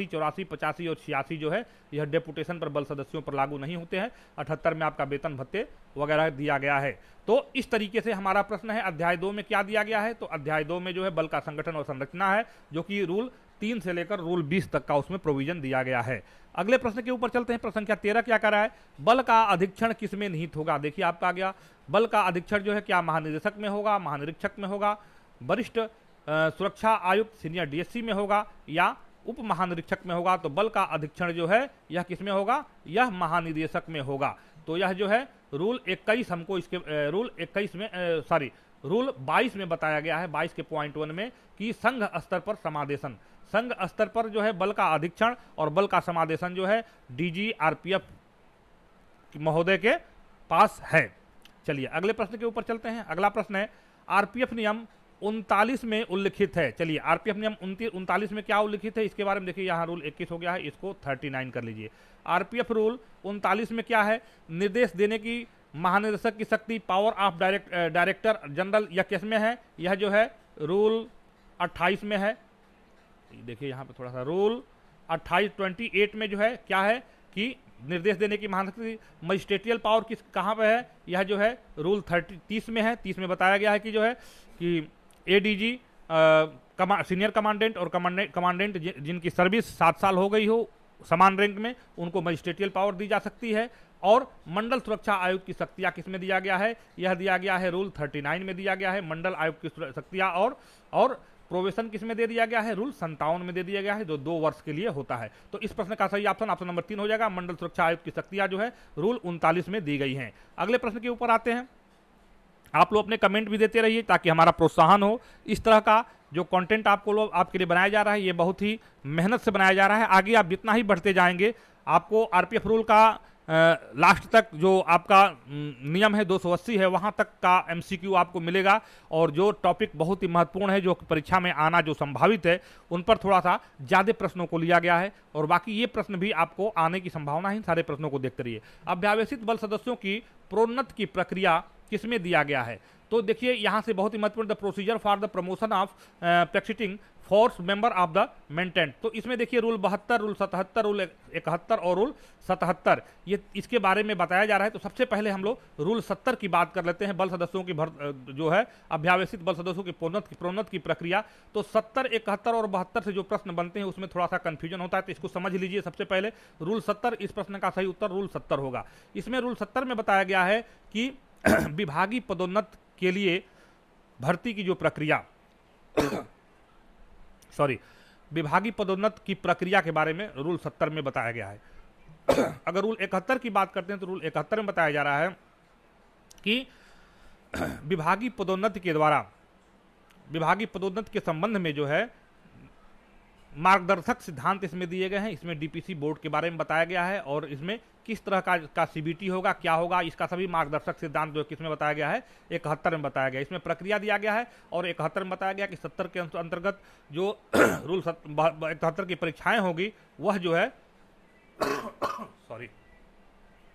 84, 85 और 86 जो है यह डेपुटेशन पर बल सदस्यों पर लागू नहीं होते हैं। 78 में आपका वेतन भत्ते वगैरह दिया गया है। तो इस तरीके से हमारा प्रश्न है अध्याय 2 में क्या दिया गया है, तो अध्याय 2 में जो है बल का संगठन और संरचना है, जो कि रूल 3 से लेकर रूल 20 तक का उसमें प्रोविजन दिया गया है। अगले प्रश्न के ऊपर चलते हैं। प्रश्न संख्या 13 क्या कर रहा है, बल का अधीक्षण किसमें निहित होगा। देखिए आपका आ गया, बल का अधीक्षण जो है क्या महानिदेशक में होगा, महानिरीक्षक में होगा, वरिष्ठ सुरक्षा आयुक्त सीनियर डीएससी में होगा, या उप महानिरीक्षक में होगा। तो बल का अधीक्षण जो है यह किसमें होगा, यह महानिदेशक में होगा। तो यह जो है रूल 21 हमको इसके रूल 21 में रूल 22 में बताया गया है, 22 के पॉइंट 1 में, कि संघ स्तर पर समादेशन, संघ स्तर पर जो है बल का अधीक्षण और बल का समादेशन जो है डीजी आरपीएफ महोदय के पास है। चलिए अगले प्रश्न के ऊपर चलते हैं। अगला प्रश्न है आरपीएफ नियम 39 में उल्लिखित है। चलिए आरपीएफ नियम 39 में क्या उल्लिखित है, इसके बारे में देखिए। यहाँ रूल 21 हो गया है, इसको 39 कर लीजिए। आरपीएफ रूल 39 में क्या है, निर्देश देने की महानिदेशक की शक्ति, पावर ऑफ डायरेक्टर जनरल, यह किस में है, यह जो है रूल 28 में है। देखिए यहाँ पे थोड़ा सा रूल 28 में जो है क्या है कि निर्देश देने की महानिदेशक। मजिस्ट्रेटियल पावर किस कहाँ पे है, यह जो है रूल 30 में है। 30 में बताया गया है कि जो है कि एडीजी सीनियर कमांडेंट और कमांडेंट जिनकी सर्विस 7 साल हो गई हो समान रैंक में, उनको मजिस्ट्रेटियल पावर दी जा सकती है। और मंडल सुरक्षा आयुक्त की शक्तियां किसमें दिया गया है, यह दिया गया है रूल 39 में दिया गया है, मंडल आयुक्त की शक्तियां। और प्रोवेशन किसमें दे दिया गया है, रूल 57 में दे दिया गया है, जो 2 वर्ष के लिए होता है। तो इस प्रश्न का सही ऑप्शन नंबर 3 हो जाएगा। मंडल सुरक्षा आयुक्त की शक्तियां जो है रूल 39 में दी गई हैं। अगले प्रश्न के ऊपर आते हैं। आप लोग अपने कमेंट भी देते रहिए ताकि हमारा प्रोत्साहन हो। इस तरह का जो कंटेंट आपके लिए बनाया जा रहा है, ये बहुत ही मेहनत से बनाया जा रहा है। आगे आप जितना ही बढ़ते जाएंगे, आपको आरपीएफ रूल का लास्ट तक जो आपका नियम है 280 है, वहां तक का एमसीक्यू आपको मिलेगा। और जो टॉपिक बहुत ही महत्वपूर्ण है, जो परीक्षा में आना जो संभावित है, उन पर थोड़ा सा ज्यादा प्रश्नों को लिया गया है। और बाकी ये प्रश्न भी आपको आने की संभावना है। सारे प्रश्नों को देखते रहिए। अभ्यावेशित बल सदस्यों की प्रोन्नत की प्रक्रिया किसमें दिया गया है, तो देखिए यहां से बहुत ही महत्वपूर्ण, the procedure for the promotion of practising force member of the lieutenant. तो इसमें देखिए रूल 72, रूल 77, रूल 71 और रूल 77 ये इसके बारे में बताया जा रहा है। तो सबसे पहले हम लोग रूल 70 की बात कर लेते हैं, बल सदस्यों की जो है अभ्यावेशित बल सदस्यों की प्रोन्नत की प्रक्रिया। तो 70, 71 और 72 से जो प्रश्न बनते हैं उसमें थोड़ा सा कंफ्यूजन होता है, तो इसको समझ लीजिए। सबसे पहले रूल 70, इस प्रश्न का सही उत्तर रूल 70 होगा। इसमें रूल 70 में बताया गया है कि विभागीय पदोन्नत के लिए भर्ती की जो प्रक्रिया विभागीय पदोन्नत की प्रक्रिया के बारे में रूल 70 में बताया गया है। अगर रूल 71 की बात करते हैं तो रूल 71 में बताया जा रहा है कि विभागीय पदोन्नति के द्वारा विभागीय पदोन्नति के संबंध में जो है मार्गदर्शक सिद्धांत इसमें दिए गए हैं। इसमें डीपीसी बोर्ड के बारे में बताया गया है और इसमें किस तरह का सीबीटी होगा, क्या होगा, इसका सभी मार्गदर्शक सिद्धांत जो किसमें बताया गया है, 71 में बताया गया। इसमें प्रक्रिया दिया गया है और 71 में बताया गया कि 70 के अंतर्गत जो रूल 71 की परीक्षाएं होगी वह जो है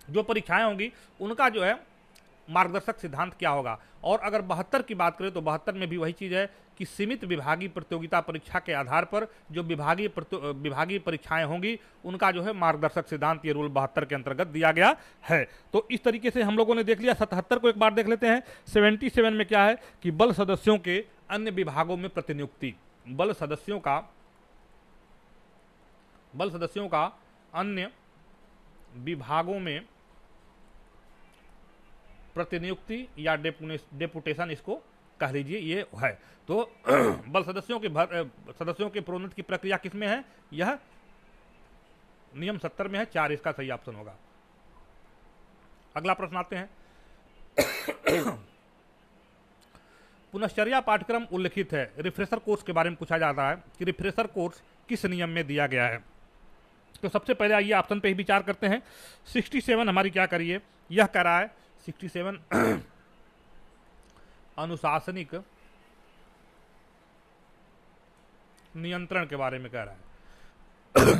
जो परीक्षाएं होंगी उनका जो है मार्गदर्शक सिद्धांत क्या होगा। और अगर 72 की बात करें तो 72 में भी वही चीज है कि सीमित विभागीय प्रतियोगिता परीक्षा के आधार पर जो विभागीय परीक्षाएं होंगी उनका जो है मार्गदर्शक सिद्धांत ये रूल 72 के अंतर्गत दिया गया है। तो इस तरीके से हम लोगों ने देख लिया। 77 को एक बार देख लेते हैं। 77 में क्या है कि बल सदस्यों के अन्य विभागों में प्रतिनियुक्ति, बल सदस्यों का अन्य विभागों में प्रतिनियुक्ति या डेपुटेशन इसको कह लीजिए, ये है। तो बल सदस्यों के प्रोन्नति की प्रक्रिया किसमें है, यह नियम 70 में है। 4 इसका सही ऑप्शन होगा। अगला प्रश्न आते हैं। पुनश्चर्या पाठ्यक्रम उल्लिखित है। रिफ्रेशर कोर्स के बारे में पूछा जाता है कि रिफ्रेशर कोर्स किस नियम में दिया गया है। तो सबसे पहले आइए ऑप्शन पे ही विचार करते हैं। 67 हमारी क्या करिए, यह कह रहा है 67 अनुशासनिक नियंत्रण के बारे में कह रहा है।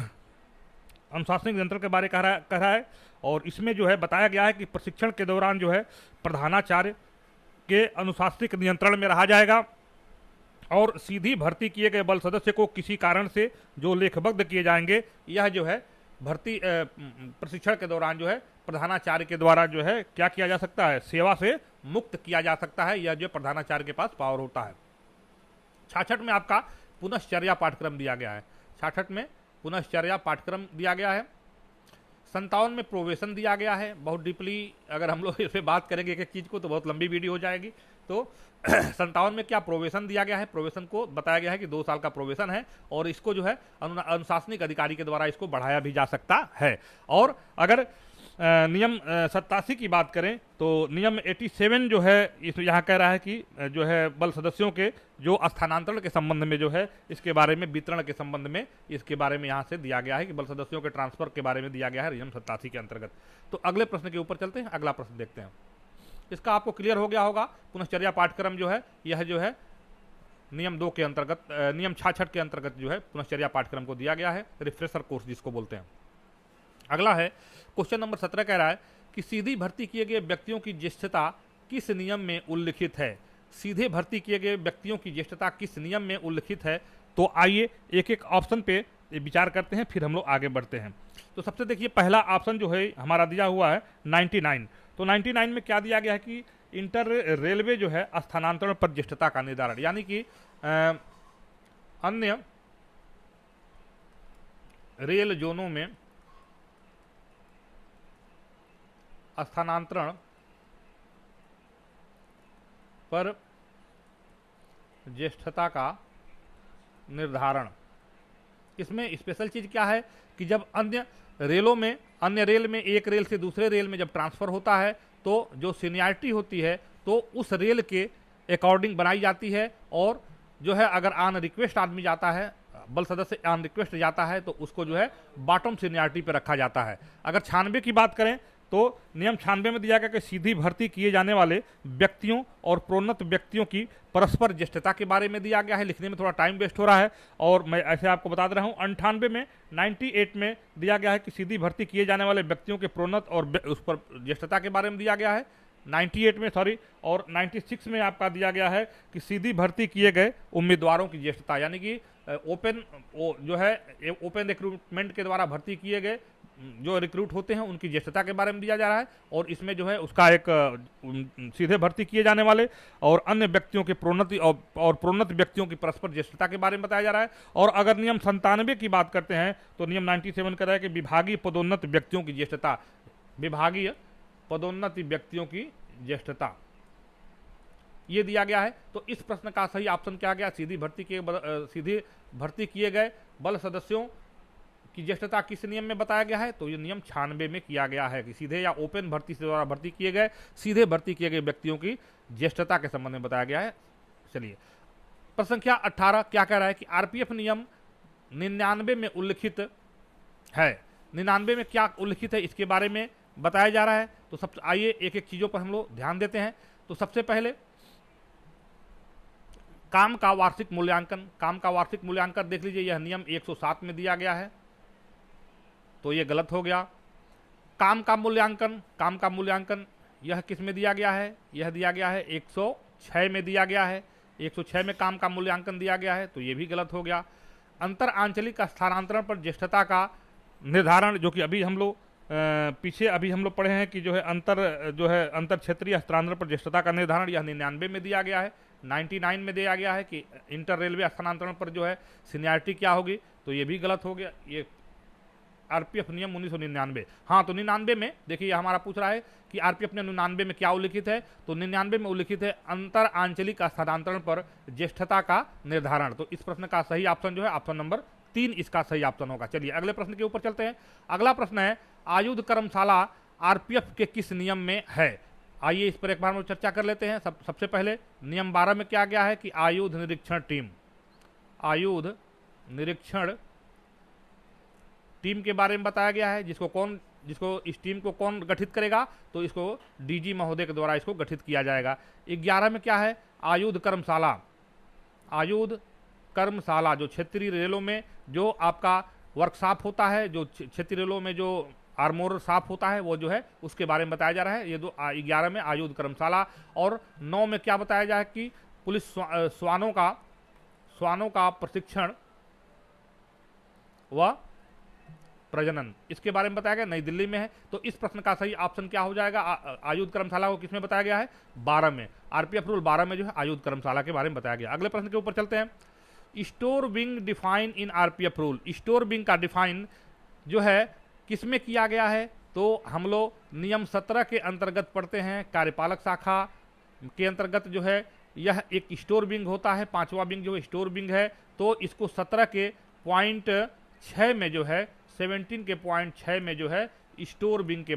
अनुशासनिक नियंत्रण के बारे में कह रहा है और इसमें जो है बताया गया है कि प्रशिक्षण के दौरान जो है प्रधानाचार्य के अनुशासनिक नियंत्रण में रहा जाएगा और सीधी भर्ती किए गए बल सदस्य को किसी कारण से जो लेखबद्ध किए जाएंगे, यह जो है भर्ती प्रशिक्षण के दौरान जो है प्रधानाचार्य के द्वारा जो है क्या किया जा सकता है, सेवा से मुक्त किया जा सकता है। यह जो प्रधानाचार्य के पास पावर होता है। 66 में आपका पुनश्चर्या पाठ्यक्रम दिया गया है। 66 में पुनश्चर्या पाठ्यक्रम दिया गया है। 57 में प्रोवेशन दिया गया है। बहुत डीपली अगर हम लोग इस पर बात करेंगे एक एक चीज़ को तो बहुत लंबी वीडियो हो जाएगी। तो 57 में क्या प्रोवेशन दिया गया है, प्रोवेशन को बताया गया है कि 2 साल का प्रोवेशन है और इसको जो है अनुशासनिक अधिकारी के द्वारा इसको बढ़ाया भी जा सकता है। और अगर नियम 87 की बात करें तो नियम 87 जो है इस यहाँ कह रहा है कि जो है बल सदस्यों के जो स्थानांतरण के संबंध में जो है इसके बारे में, वितरण के संबंध में इसके बारे में यहाँ से दिया गया है कि बल सदस्यों के ट्रांसफर के बारे में दिया गया है नियम 87 के अंतर्गत। तो अगले प्रश्न के ऊपर चलते हैं। अगला प्रश्न देखते हैं। इसका आपको क्लियर हो गया होगा। पुनश्चर्या पाठ्यक्रम जो है यह जो है नियम 2 के अंतर्गत, नियम 66 के अंतर्गत जो है पुनश्चर्या पाठ्यक्रम को दिया गया है, रिफ्रेशर कोर्स जिसको बोलते हैं। अगला है क्वेश्चन नंबर 17 कह रहा है कि सीधी भर्ती किए गए व्यक्तियों की ज्येष्ठता किस नियम में उल्लिखित है। सीधे भर्ती किए गए व्यक्तियों की ज्येष्ठता किस नियम में उल्लिखित है। तो आइए एक एक ऑप्शन पे विचार करते हैं, फिर हम लोग आगे बढ़ते हैं। तो सबसे देखिए पहला ऑप्शन जो है हमारा दिया हुआ है 99। तो 99 में क्या दिया गया है कि इंटर रेलवे जो है स्थानांतरण पर ज्येष्ठता का निर्धारण, यानी कि अन्य रेल जोनों में स्थानांतरण पर ज्येष्ठता का निर्धारण। इसमें स्पेशल चीज क्या है कि जब अन्य रेल में एक रेल से दूसरे रेल में जब ट्रांसफर होता है तो जो सीनियरिटी होती है तो उस रेल के अकॉर्डिंग बनाई जाती है और जो है अगर ऑन रिक्वेस्ट आदमी जाता है, बल सदस्य ऑन रिक्वेस्ट जाता है तो उसको जो है बॉटम सीनियरिटी पे रखा जाता है। अगर 96 की बात करें तो नियम 96 में दिया गया कि सीधी भर्ती किए जाने वाले व्यक्तियों और प्रोन्नत व्यक्तियों की परस्पर ज्येष्ठता के बारे में दिया गया है। लिखने में थोड़ा टाइम वेस्ट हो रहा है और मैं ऐसे आपको बता दे रहा हूँ। 98 में 98 में दिया गया है कि सीधी भर्ती किए जाने वाले व्यक्तियों के प्रोन्नत और उस पर ज्येष्ठता के बारे में दिया गया है 98 में, सॉरी। और 96 में आपका दिया गया है कि सीधी भर्ती किए गए उम्मीदवारों की ज्येष्ठता, यानी कि ओपन जो है ओपन रिक्रूटमेंट के द्वारा भर्ती किए गए जो रिक्रूट होते हैं उनकी ज्येष्ठता के बारे में दिया जा रहा है। और इसमें जो है उसका एक सीधे भर्ती किए जाने वाले और अन्य व्यक्तियों के प्रोन्नति और प्रोन्नत व्यक्तियों की परस्पर ज्येष्ठता के बारे में बताया जा रहा है। और अगर नियम 97 की बात करते हैं तो नियम 97 कह रहा है कि विभागीय पदोन्नत व्यक्तियों की ज्येष्ठता, विभागीय पदोन्नति व्यक्तियों की ज्येष्ठता ये दिया गया है। तो इस प्रश्न का सही ऑप्शन क्या गया, सीधी भर्ती किए गए बल सदस्यों की ज्येष्ठता किस नियम में बताया गया है। तो ये नियम 96 में किया गया है कि सीधे या ओपन भर्ती से द्वारा भर्ती किए गए सीधे भर्ती किए गए व्यक्तियों की ज्येष्ठता के संबंध में बताया गया है। चलिए प्रश्न संख्या 18 क्या कह रहा है कि आरपीएफ नियम 99 में उल्लिखित है। 99 में क्या उल्लिखित है इसके बारे में बताया जा रहा है। तो सब आइए एक एक चीजों पर हम लोग ध्यान देते हैं। तो सबसे पहले काम का वार्षिक मूल्यांकन, काम का वार्षिक मूल्यांकन देख लीजिए, यह नियम 107 में दिया गया है तो ये गलत हो गया। काम का मूल्यांकन यह किस में दिया गया है, यह दिया गया है 106 में दिया गया है। 106 में काम का मूल्यांकन दिया गया है तो ये भी गलत हो गया। अंतर आंचलिक स्थानांतरण पर ज्येष्ठता का निर्धारण, जो कि अभी हम लोग पीछे अभी हम लोग पढ़े हैं कि जो है अंतर क्षेत्रीय स्थानांतरण पर ज्येष्ठता का निर्धारण यह 99 में दिया गया है। 99 में दिया गया है कि इंटर रेलवे स्थानांतरण पर जो है सीनियरिटी क्या होगी, तो ये भी गलत हो गया। ये आरपीएफ नियम 1999। हाँ, तो 99 में देखिए हमारा पूछ रहा है कि आरपीएफ ने 99 में क्या उल्लिखित है। तो 99 में उल्लिखित है अंतर आंचलिक स्थानांतरण पर ज्येष्ठता का निर्धारण। तो इस प्रश्न का सही ऑप्शन जो है ऑप्शन नंबर 3 इसका सही ऑप्शन होगा। चलिए अगले प्रश्न के ऊपर चलते हैं। अगला प्रश्न है आयुध कर्मशाला आरपीएफ के किस नियम में है। आइए इस पर एक बार हम चर्चा कर लेते हैं। सबसे पहले नियम 12 में क्या गया है कि आयुध निरीक्षण टीम के बारे में बताया गया है, जिसको इस टीम को कौन गठित करेगा, तो इसको डीजी महोदय के द्वारा इसको गठित किया जाएगा। 11 में क्या है, आयुध कर्मशाला। आयुध कर्मशाला जो क्षेत्रीय रेलों में जो आपका वर्कशॉप होता है, जो क्षेत्रीय रेलों में जो आर्मोर शॉप होता है, वो जो है उसके बारे में बताया जा रहा है। ये 11 में आयुध कर्मशाला। और 9 में क्या बताया जाए कि पुलिस श्वानों का प्रशिक्षण व प्रजनन, इसके बारे में बताया गया, नई दिल्ली में है। तो इस प्रश्न का सही ऑप्शन क्या हो जाएगा, आयुध कर्मशाला को किसमें बताया गया है, 12 में। आरपीएफ रूल 12 में जो है आयुध कर्मशाला के बारे में बताया गया। अगले प्रश्न के ऊपर चलते हैं। स्टोर विंग डिफाइन इन आरपीएफ रूल। स्टोर विंग का डिफाइन जो है किसमें किया गया है, तो हम लोग नियम 17 के अंतर्गत पढ़ते हैं, कार्यपालक शाखा के अंतर्गत जो है यह एक स्टोर विंग होता है। 5वां विंग जो स्टोर विंग है, तो इसको 17 के पॉइंट 6 में जो है 17 के पॉइंट 6 में जो है स्टोर विंग के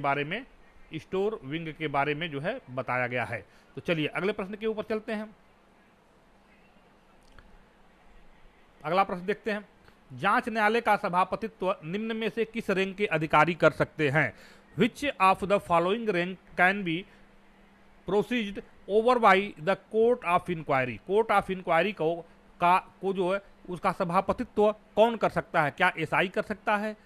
बारे में जो है बताया गया है। तो चलिए अगले प्रश्न के ऊपर चलते हैं। अगला प्रश्न देखते हैं। जांच न्यायालय का सभापतित्व निम्न में से किस रैंक के अधिकारी कर सकते हैं? Which of the following rank can be proceeded over by the court of inquiry. Court of inquiry को जो है उसका सभापतित्व कौन कर सकता है? क्या एसआई कर सकता है,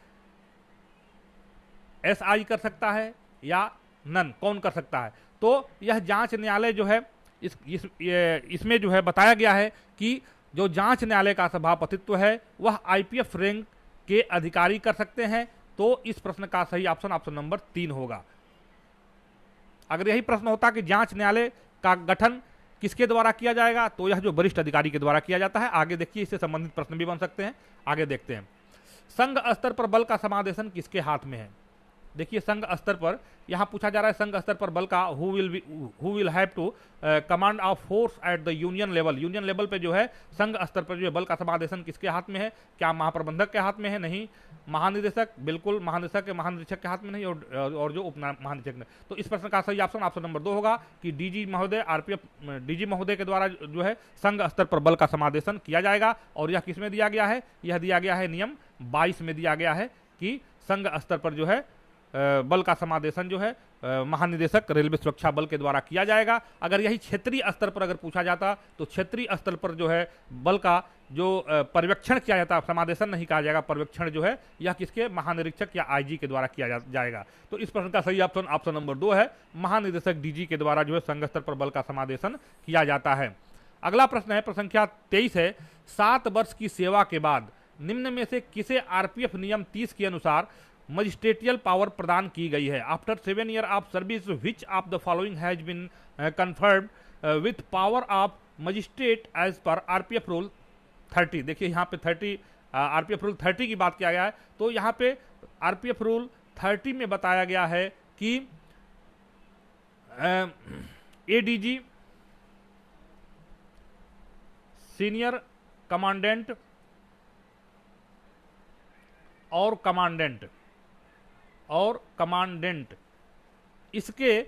एसआई कर सकता है, या नन, कौन कर सकता है? तो यह जांच न्यायालय जो है इसमें जो है बताया गया है कि जो जांच न्यायालय का सभापतित्व है वह आईपीएफ रैंक के अधिकारी कर सकते हैं। तो इस प्रश्न का सही ऑप्शन नंबर 3 होगा। अगर यही प्रश्न होता कि जांच न्यायालय का गठन किसके द्वारा किया जाएगा, तो यह जो वरिष्ठ अधिकारी के द्वारा किया जाता है। आगे देखिए, इससे संबंधित प्रश्न भी बन सकते हैं। आगे देखते हैं। संघ स्तर पर बल का समादेशन किसके हाथ में है? देखिए, संघ स्तर पर यहां पूछा जा रहा है, संघ स्तर पर बल का who will have to command of force at the union level. Union level पे जो है संघ स्तर पर जो है बल का समादेशन किसके हाथ में है? क्या महाप्रबंधक के हाथ में है? नहीं। महानिदेशक, बिल्कुल महानिदेशक के हाथ में नहीं, और जो उप महानिदेशक ने। तो इस प्रश्न का सही ऑप्शन नंबर 2 होगा कि डीजी महोदय, आरपीएफ डीजी महोदय के द्वारा जो है संघ स्तर पर बल का समादेशन किया जाएगा। और यह किसमें दिया गया है? यह दिया गया है नियम 22 में दिया गया है कि संघ स्तर पर जो है बल का समादेशन जो है महानिदेशक रेलवे सुरक्षा बल के द्वारा किया जाएगा। अगर यही क्षेत्रीय स्तर पर अगर पूछा जाता तो क्षेत्रीय स्तर पर जो है बल का जो पर्यवेक्षण किया जाता, समादेशन नहीं कहा जाएगा, पर्यवेक्षण जो है यह किसके, महानिरीक्षक या आईजी के द्वारा किया जाएगा। तो इस प्रश्न का सही ऑप्शन नंबर 2 है, महानिदेशक डीजी के द्वारा जो है संघ स्तर पर बल का समादेशन किया जाता है। अगला प्रश्न है, प्रश्न संख्या 23 है। 7 वर्ष की सेवा के बाद निम्न में से किसे आरपीएफ नियम 30 के अनुसार मजिस्ट्रेटियल पावर प्रदान की गई है? After 7 year of service which of the following has been confirmed with power of magistrate as per RPF rule 30। देखिए यहाँ पे 30 आरपीएफ रूल 30 की बात किया गया है। तो यहाँ पे आरपीएफ रूल 30 में बताया गया है कि एडीजी, सीनियर कमांडेंट और कमांडेंट इसके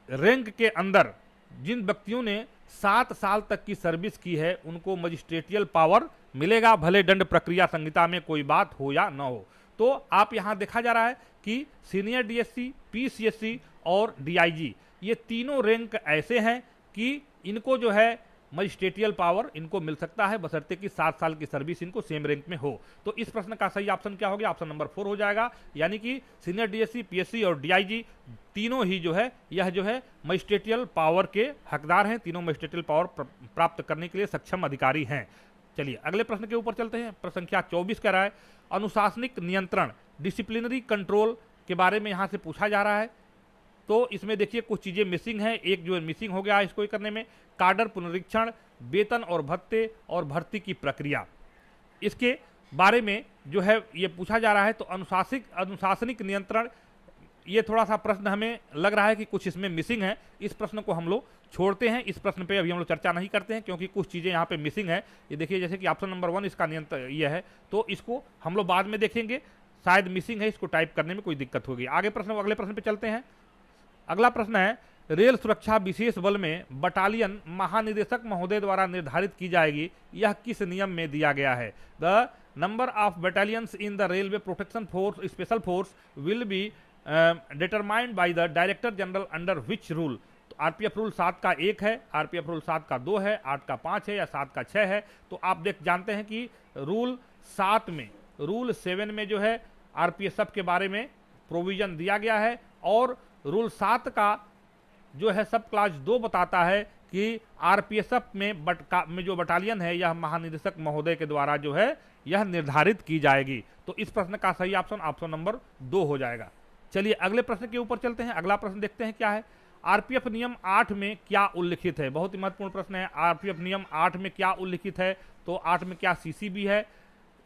रैंक के अंदर जिन व्यक्तियों ने 7 साल तक की सर्विस की है उनको मजिस्ट्रेटियल पावर मिलेगा, भले दंड प्रक्रिया संहिता में कोई बात हो या न हो। तो आप यहां देखा जा रहा है कि सीनियर डीएससी, पीसीएससी और डीआईजी, ये तीनों रैंक ऐसे हैं कि इनको जो है मजिस्ट्रेटियल पावर इनको मिल सकता है, बशर्ते कि 7 साल की सर्विस इनको सेम रैंक में हो। तो इस प्रश्न का सही ऑप्शन क्या हो गया? ऑप्शन नंबर 4 हो जाएगा। यानी कि सीनियर डीएससी, पीएससी और डीआईजी तीनों ही जो है यह जो है मजिस्ट्रेटियल पावर के हकदार हैं, तीनों मजिस्ट्रेटियल पावर प्राप्त करने के लिए सक्षम अधिकारी हैं। चलिए अगले प्रश्न के ऊपर चलते हैं। प्रश्न संख्या 24 कह रहा है, अनुशासनिक नियंत्रण, डिसिप्लिनरी कंट्रोल के बारे में यहां से पूछा जा रहा है। तो इसमें देखिए कुछ चीजें मिसिंग है, एक जो है मिसिंग हो गया इसको करने में, काडर पुनरीक्षण, वेतन और भत्ते और भर्ती की प्रक्रिया, इसके बारे में जो है ये पूछा जा रहा है। तो अनुशासनिक नियंत्रण, ये थोड़ा सा प्रश्न हमें लग रहा है कि कुछ इसमें मिसिंग है, इस प्रश्न को हम लोग छोड़ते हैं। इस प्रश्न पे अभी हम लोग चर्चा नहीं करते हैं क्योंकि कुछ चीजें यहाँ पे मिसिंग है। ये देखिए जैसे कि ऑप्शन नंबर 1 इसका नियंत्रण ये है, तो इसको हम लोग बाद में देखेंगे, शायद मिसिंग है, इसको टाइप करने में कोई दिक्कत होगी। अगले प्रश्न पे चलते हैं। अगला प्रश्न है, रेल सुरक्षा विशेष बल में बटालियन महानिदेशक महोदय द्वारा निर्धारित की जाएगी, यह किस नियम में दिया गया है? The number of battalions in the railway protection force special force will be determined by the director general under which rule? तो आरपीएफ रूल 7 का 1 है, आरपीएफ रूल 7 का 2 है, 8 का 5 है या 7 का 6 है? तो आप जानते हैं कि रूल 7 में, रूल 7 में जो है आरपीएफ के बारे में प्रोविजन दिया गया है, और रूल 7 का जो है सब क्लास 2 बताता है कि आरपीएफ में जो बटालियन है यह महानिदेशक महोदय के द्वारा जो है यह निर्धारित की जाएगी। तो इस प्रश्न का सही ऑप्शन नंबर 2 हो जाएगा। चलिए अगले प्रश्न के ऊपर चलते हैं। अगला प्रश्न देखते हैं क्या है। आरपीएफ नियम 8 में क्या उल्लिखित है? बहुत ही महत्वपूर्ण प्रश्न है। आरपीएफ नियम 8 में क्या उल्लिखित है? तो 8 में क्या सीसीबी है,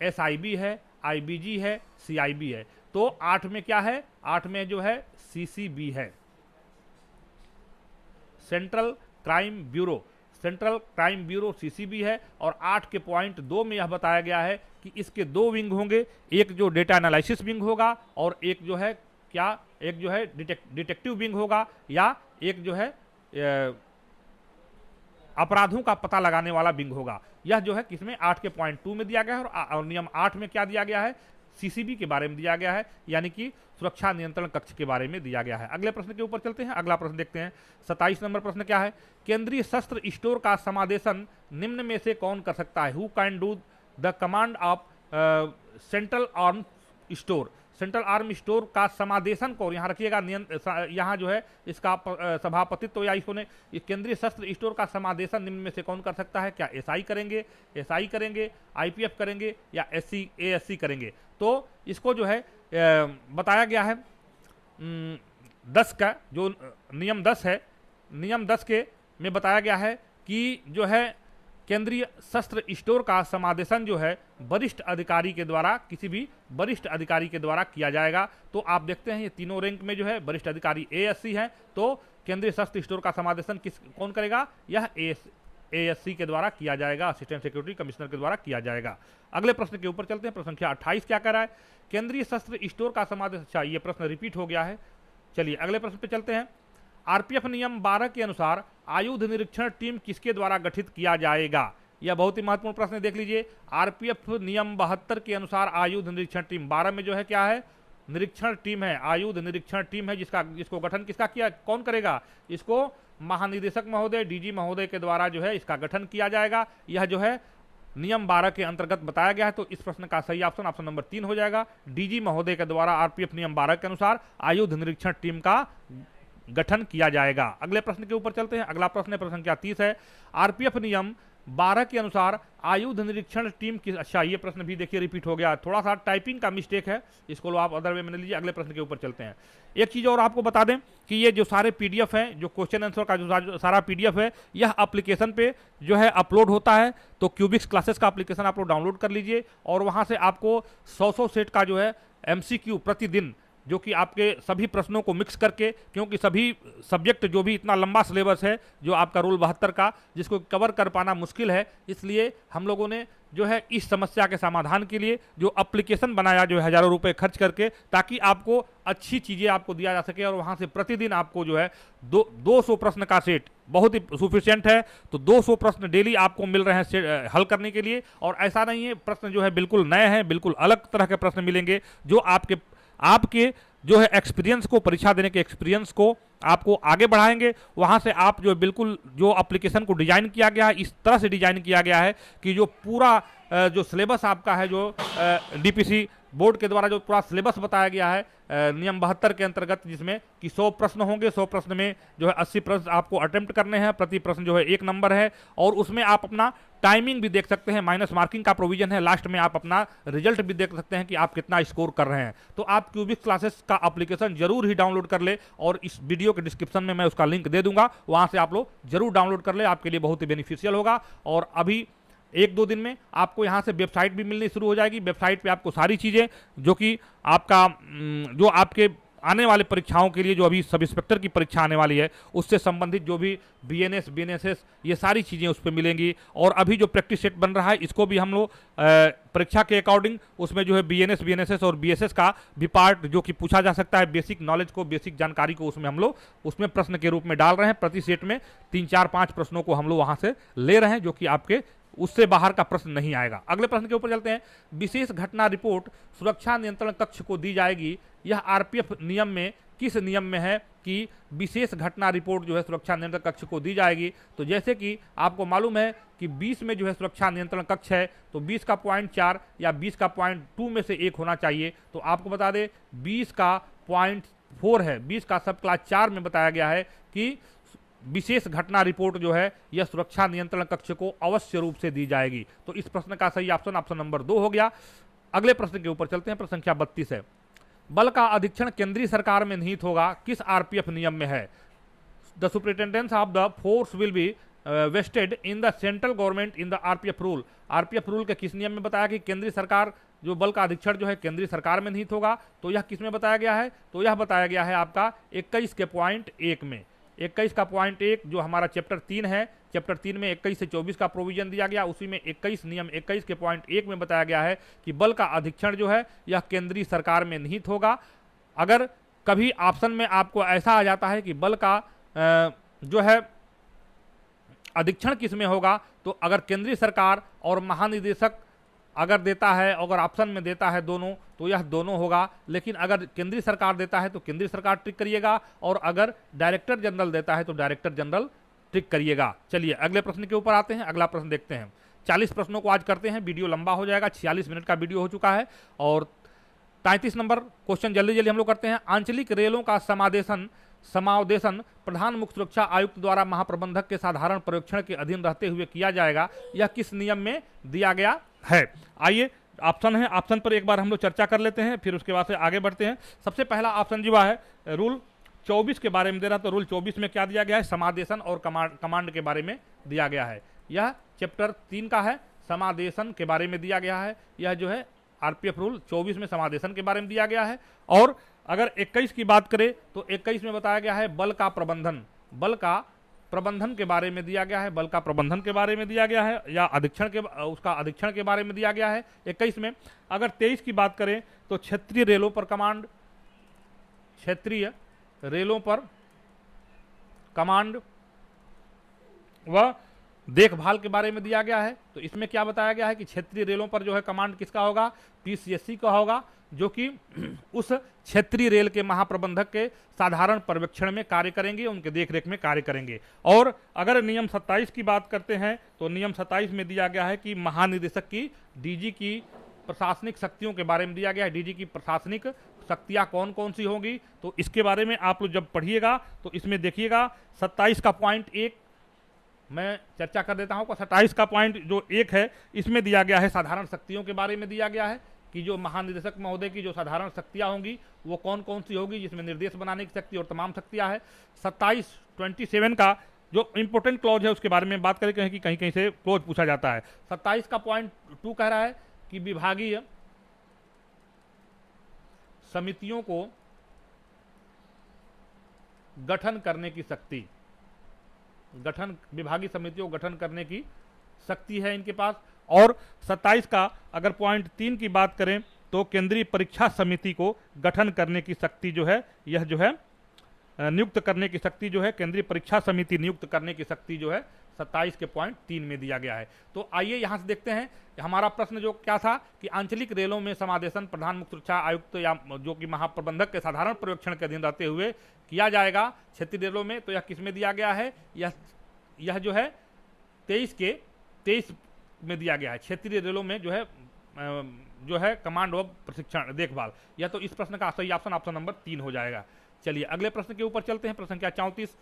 एसआईबी है, आईबीजी है, सीआईबी है? तो 8 में क्या है? 8 में जो है सीसीबी है, central crime bureau. Central crime bureau CCB है। और 8 के पॉइंट 2 में यह बताया गया है कि इसके 2 विंग होंगे, एक जो डेटा एनालिसिस विंग होगा और एक जो है क्या, एक जो है डिटेक्टिव विंग होगा, या एक जो है अपराधों का पता लगाने वाला विंग होगा। यह जो है किसमें 8 के पॉइंट 2 में दिया गया है। और नियम 8 में क्या दिया गया है? सीसीबी के बारे में दिया गया है, यानी कि सुरक्षा नियंत्रण कक्ष के बारे में दिया गया है। अगले प्रश्न के ऊपर चलते हैं। अगला प्रश्न देखते हैं। 27 नंबर प्रश्न क्या है? केंद्रीय शस्त्र स्टोर का समादेशन निम्न में से कौन कर सकता है? Who can do the command of central arm store? Central arm store का समादेशन को यहाँ रखिएगा, यहाँ जो है इसका सभापतित्व या इसको केंद्रीय शस्त्र स्टोर का समादेशन निम्न में से कौन कर सकता है? क्या एसआई करेंगे, एसआई करेंगे, आईपीएफ करेंगे, या एससी एएससी करेंगे? तो इसको जो है बताया गया है 10 का जो नियम 10 है, नियम 10 के में बताया गया है कि जो है केंद्रीय शस्त्र स्टोर का समादेशन जो है वरिष्ठ अधिकारी के द्वारा, किसी भी वरिष्ठ अधिकारी के द्वारा किया जाएगा। तो आप देखते हैं ये तीनों रैंक में जो है वरिष्ठ अधिकारी एएससी हैं, तो केंद्रीय शस्त्र स्टोर का समादेशन कौन करेगा? यह एएससी के द्वारा किया जाएगा, असिस्टेंट सिक्योरिटी कमिश्नर के द्वारा किया जाएगा। अगले प्रश्न के ऊपर चलते हैं। प्रश्न संख्या 28 क्या कर रहा है? केंद्रीय शस्त्र स्टोर का समादेशन, अच्छा ये प्रश्न रिपीट हो गया है। चलिए अगले प्रश्न पे चलते हैं। आरपीएफ नियम 12 के अनुसार आयुध निरीक्षण टीम किसके द्वारा गठित किया जाएगा? यह बहुत ही महत्वपूर्ण प्रश्न है, देख लीजिए। आरपीएफ नियम 72 के अनुसार आयुध निरीक्षण टीम, 12 में जो है क्या है? निरीक्षण टीम है, आयुध निरीक्षण टीम है, जिसको गठन किसका किया, कौन करेगा? इसको महानिदेशक महोदय, डीजी महोदय के द्वारा जो है इसका गठन किया जाएगा। यह जो है नियम 12 के अंतर्गत बताया गया है। तो इस प्रश्न का सही ऑप्शन नंबर 3 हो जाएगा। डीजी महोदय के द्वारा आरपीएफ नियम 12 के अनुसार आयुध निरीक्षण टीम का गठन किया जाएगा। अगले प्रश्न के ऊपर चलते हैं। अगला प्रश्न है प्रश्न संख्या 30 है। आरपीएफ नियम 12 के अनुसार आयुध निरीक्षण टीम की, अच्छा ये प्रश्न भी देखिए रिपीट हो गया, थोड़ा सा टाइपिंग का मिस्टेक है, इसको आप अदर वे में लीजिए। अगले प्रश्न के ऊपर चलते हैं। एक चीज और आपको बता दें कि ये जो सारे पीडीएफ हैं, जो क्वेश्चन आंसर का जो सारा पीडीएफ है, यह एप्लीकेशन पे जो है अपलोड होता है। तो क्यूबिक्स क्लासेस का एप्लीकेशन आप लोग डाउनलोड कर लीजिए, और वहां से आपको 100 सेट का जो है एमसीक्यू प्रतिदिन, जो कि आपके सभी प्रश्नों को मिक्स करके, क्योंकि सभी सब्जेक्ट जो भी इतना लंबा सिलेबस है जो आपका रूल 72 का, जिसको कवर कर पाना मुश्किल है, इसलिए हम लोगों ने जो है इस समस्या के समाधान के लिए जो एप्लीकेशन बनाया, जो हज़ारों रुपए खर्च करके, ताकि आपको अच्छी चीज़ें आपको दिया जा सके, और वहाँ से प्रतिदिन आपको जो है 200 प्रश्न का सेट बहुत ही सुफिशियंट है। तो 200 प्रश्न डेली आपको मिल रहे हैं हल करने के लिए। और ऐसा नहीं है प्रश्न जो है बिल्कुल नए हैं, बिल्कुल अलग तरह के प्रश्न मिलेंगे जो आपके जो है एक्सपीरियंस को, परीक्षा देने के एक्सपीरियंस को आपको आगे बढ़ाएंगे। वहां से आप जो बिल्कुल जो एप्लीकेशन को डिजाइन किया गया है, इस तरह से डिजाइन किया गया है कि जो पूरा जो सिलेबस आपका है, जो डीपीसी बोर्ड के द्वारा जो पूरा सिलेबस बताया गया है नियम 72 के अंतर्गत, जिसमें कि 100 प्रश्न होंगे, 100 प्रश्न में जो है 80 प्रश्न आपको अटेम्प्ट करने हैं, प्रति प्रश्न जो है 1 नंबर है, और उसमें आप अपना टाइमिंग भी देख सकते हैं, माइनस मार्किंग का प्रोविजन है, लास्ट में आप अपना रिजल्ट भी देख सकते हैं कि आप कितना स्कोर कर रहे हैं। तो आप क्यूबिक्स क्लासेस का एप्लीकेशन जरूर ही डाउनलोड कर ले, और इस वीडियो के डिस्क्रिप्शन में मैं उसका लिंक दे दूंगा, वहां से आप लोग जरूर डाउनलोड कर ले, आपके लिए बहुत ही बेनिफिशियल होगा। और अभी 1-2 दिन में आपको यहाँ से वेबसाइट भी मिलनी शुरू हो जाएगी। वेबसाइट पे आपको सारी चीज़ें जो कि आपका जो आपके आने वाले परीक्षाओं के लिए जो अभी सब इंस्पेक्टर की परीक्षा आने वाली है उससे संबंधित जो भी बीएनएस बीएनएसएस ये सारी चीज़ें उस पर मिलेंगी। और अभी जो प्रैक्टिस सेट बन रहा है इसको भी हम लोग परीक्षा के अकॉर्डिंग उसमें जो है बीएनएस बीएनएसएस और बीएसएस का भी पार्ट जो कि पूछा जा सकता है, बेसिक नॉलेज को, बेसिक जानकारी को उसमें हम लोग उसमें प्रश्न के रूप में डाल रहे हैं। प्रति सेट में 3 4 5 प्रश्नों को हम लोग वहां से ले रहे हैं जो कि आपके उससे बाहर का प्रश्न नहीं आएगा। अगले प्रश्न के ऊपर चलते हैं। विशेष घटना रिपोर्ट सुरक्षा नियंत्रण कक्ष को दी जाएगी। यह आरपीएफ नियम में किस नियम में है कि विशेष घटना रिपोर्ट जो है सुरक्षा नियंत्रण कक्ष को दी जाएगी? तो जैसे कि आपको मालूम है कि 20 में जो है सुरक्षा नियंत्रण कक्ष है तो 20 का पॉइंट 4 या 20 का पॉइंट 2 में से एक होना चाहिए। तो आपको बता दें 20 का पॉइंट 4 है, 20 का सब क्लास 4 में बताया गया है कि विशेष घटना रिपोर्ट जो है यह सुरक्षा नियंत्रण कक्ष को अवश्य रूप से दी जाएगी। तो इस प्रश्न का सही ऑप्शन नंबर 2 हो गया। अगले प्रश्न के ऊपर चलते हैं। प्रश्न संख्या 32 है। बल का अधीक्षण केंद्रीय सरकार में निहित होगा, किस आरपीएफ नियम में है? The superintendence of the force will be vested in the central government in the RPF rule. RPF rule के किस नियम में बताया कि केंद्रीय सरकार जो बल का अधीक्षण जो है केंद्रीय सरकार में निहित होगा? तो यह किस में बताया गया है? तो यह बताया गया है आपका 21 के पॉइंट 1 में। 21 का पॉइंट 1 जो हमारा चैप्टर 3 है, चैप्टर 3 में 21 से 24 का प्रोविजन दिया गया, उसी में 21 नियम 21 के पॉइंट 1 में बताया गया है कि बल का अधीक्षण जो है यह केंद्रीय सरकार में निहित होगा। अगर कभी ऑप्शन में आपको ऐसा आ जाता है कि बल का जो है अधीक्षण किस में होगा, तो अगर केंद्रीय सरकार और महानिदेशक अगर देता है, अगर ऑप्शन में देता है दोनों, तो यह दोनों होगा। लेकिन अगर केंद्रीय सरकार देता है तो केंद्रीय सरकार टिक करिएगा, और अगर डायरेक्टर जनरल देता है तो डायरेक्टर जनरल टिक करिएगा। चलिए अगले प्रश्न के ऊपर आते हैं। अगला प्रश्न देखते हैं। 40 प्रश्नों को आज करते हैं, वीडियो लंबा हो जाएगा, 46 मिनट का वीडियो हो चुका है। और 33 नंबर क्वेश्चन जल्दी जल्दी हम लोग करते हैं। आंचलिक रेलों का समावेशन प्रधान मुख्य सुरक्षा आयुक्त द्वारा महाप्रबंधक के साधारण पर्यवेक्षण के अधीन रहते हुए किया जाएगा। यह किस नियम में दिया गया है? आइए ऑप्शन है, ऑप्शन पर एक बार हम लोग चर्चा कर लेते हैं, फिर उसके बाद से आगे बढ़ते हैं। सबसे पहला ऑप्शन जो है रूल 24 के बारे में दे रहा, तो रूल 24 में क्या दिया गया है? समादेशन और कमांड के बारे में दिया गया है। यह चैप्टर 3 का है, समादेशन के बारे में दिया गया है। यह जो है आरपीएफ रूल 24 में समादेशन के बारे में दिया गया है। और अगर 21 की बात करें तो 21 में बताया गया है बल का प्रबंधन, बल का प्रबंधन के बारे में दिया गया है, बल का प्रबंधन के बारे में दिया गया है, या अधीक्षण के उसका अधीक्षण के बारे में दिया गया है 21 में। अगर 23 की बात करें तो क्षेत्रीय रेलों पर कमांड, क्षेत्रीय रेलों पर कमांड व देखभाल के बारे में दिया गया है। तो इसमें क्या बताया गया है कि क्षेत्रीय रेलों पर जो है कमांड किसका होगा? पीसीएससी का होगा, जो कि उस क्षेत्रीय रेल के महाप्रबंधक के साधारण पर्यवेक्षण में कार्य करेंगे, उनके देखरेख में कार्य करेंगे। और अगर नियम 27 की बात करते हैं तो नियम 27 में दिया गया है कि महानिदेशक की, डीजी की प्रशासनिक शक्तियों के बारे में दिया गया है। डीजी की प्रशासनिक शक्तियां कौन कौन सी होंगी, तो इसके बारे में आप लोग जब पढ़िएगा तो इसमें देखिएगा 27 का पॉइंट 1 मैं चर्चा कर देता हूं। 27 का पॉइंट जो 1 है इसमें दिया गया है साधारण शक्तियों के बारे में दिया गया है कि जो महानिदेशक महोदय की जो साधारण शक्तियां होंगी वो कौन कौन सी होगी, जिसमें निर्देश बनाने की शक्ति और तमाम शक्तियां है। 27 का जो इंपोर्टेंट क्लॉज है उसके बारे में बात करें कि कहीं कहीं से क्लॉज पूछा जाता है। 27 का पॉइंट 2 कह रहा है कि विभागीय समितियों को गठन करने की शक्ति, विभागीय समितियों को गठन करने की शक्ति है इनके पास। और 27 का अगर पॉइंट 3 की बात करें तो केंद्रीय परीक्षा समिति को गठन करने की शक्ति जो है, यह जो है नियुक्त करने की शक्ति जो है, केंद्रीय परीक्षा समिति नियुक्त करने की शक्ति जो है 27 के पॉइंट 3 में दिया गया है। तो आइए यहां से देखते हैं हमारा प्रश्न जो क्या था कि आंचलिक रेलों में समादेशन प्रधान मुख्य सुरक्षा आयुक्त या जो कि महाप्रबंधक के साधारण पर्यवेक्षण के अधीन रहते हुए किया जाएगा क्षेत्रीय रेलों में। तो यह किस में दिया गया है? यह जो है 23 में दिया गया है। क्षेत्रीय रेलों में जो है कमांड व प्रशिक्षण देखभाल। यह तो इस प्रश्न का सही ऑप्शन नंबर 3 हो जाएगा। चलिए अगले प्रश्न के ऊपर चलते हैं। प्रश्न क्या 34,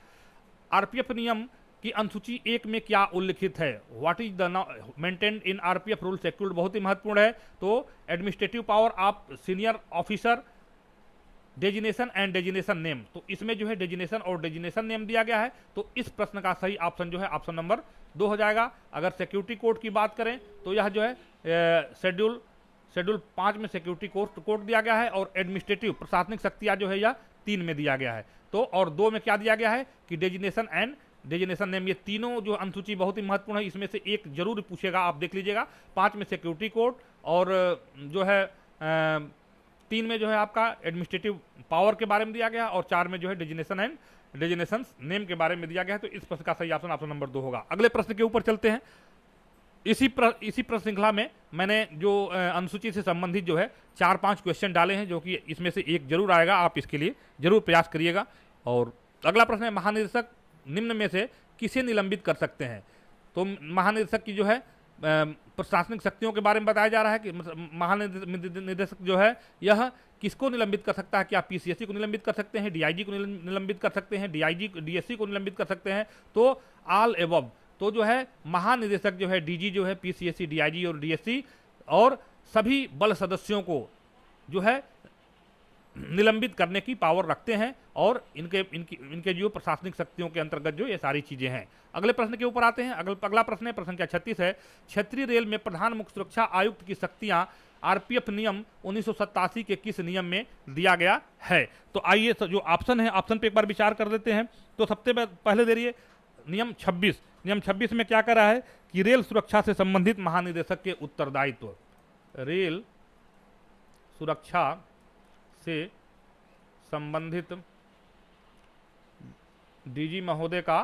आरपीएफ नियम की अनुसूची 1 में क्या उल्लिखित है? What is the maintained in RPF rule schedule? बहुत ही महत्वपूर्ण है। तो administrative power of senior officer, designation and designation name. तो इसमें जो है डेजिनेशन और डेजिनेशन नेम दिया गया है। तो इस प्रश्न का सही ऑप्शन जो है ऑप्शन नंबर 2 हो जाएगा। अगर सिक्योरिटी कोड की बात करें तो यह जो है शेड्यूल 5 में सिक्योरिटी कोड दिया गया है, और एडमिनिस्ट्रेटिव प्रशासनिक शक्तियां जो है यह 3 में दिया गया है। तो और 2 में क्या दिया गया है कि डेजिग्नेशन एंड डेजिग्नेशन नेम, ये तीनों जो अनुसूची बहुत ही महत्वपूर्ण है, इसमें से एक जरूर पूछेगा, आप देख लीजिएगा। 5 में सिक्योरिटी कोड, और जो है 3 में जो है आपका एडमिनिस्ट्रेटिव पावर के बारे में दिया गया, और 4 में जो है डेजिग्नेशन एंड डेजिग्नेशन नेम के बारे में दिया गया है। तो इस प्रश्न का सही ऑप्शन नंबर 2 होगा। अगले प्रश्न के ऊपर चलते हैं। इसी प्रश्न श्रृंखला में मैंने जो अनुसूची से संबंधित जो है 4-5 क्वेश्चन डाले हैं, जो कि इसमें से एक जरूर आएगा, आप इसके लिए जरूर प्रयास करिएगा। और अगला प्रश्न है, महानिदेशक निम्न में से किसे निलंबित कर सकते हैं? तो महानिदेशक की जो है प्रशासनिक शक्तियों के बारे में बताया जा रहा है कि महानिदेशक जो है यह किसको निलंबित कर सकता है। क्या पीसीएससी को निलंबित कर सकते हैं, डीआईजी को निलंबित कर सकते हैं, डीएससी को निलंबित कर सकते हैं? तो ऑल एबव। तो जो है महानिदेशक जो है डीजी जो है पीसीएससी, डीआईजी और डीएससी और सभी बल सदस्यों को जो है निलंबित करने की पावर रखते हैं, और इनके जो प्रशासनिक शक्तियों के अंतर्गत जो ये सारी चीजें हैं। अगले प्रश्न के ऊपर आते हैं। अगला प्रश्न है, प्रश्न संख्या 36 है, क्षेत्रीय रेल में प्रधान मुख्य सुरक्षा आयुक्त की शक्तियां आरपीएफ नियम 1987 के किस नियम में दिया गया है? तो आइए जो ऑप्शन है, ऑप्शन पे एक बार विचार कर लेते हैं। तो सबसे पहले दे रही नियम 26। नियम 26 में क्या कर रहा है कि रेल सुरक्षा से संबंधित महानिदेशक के उत्तरदायित्व, रेल सुरक्षा से संबंधित डीजी महोदय का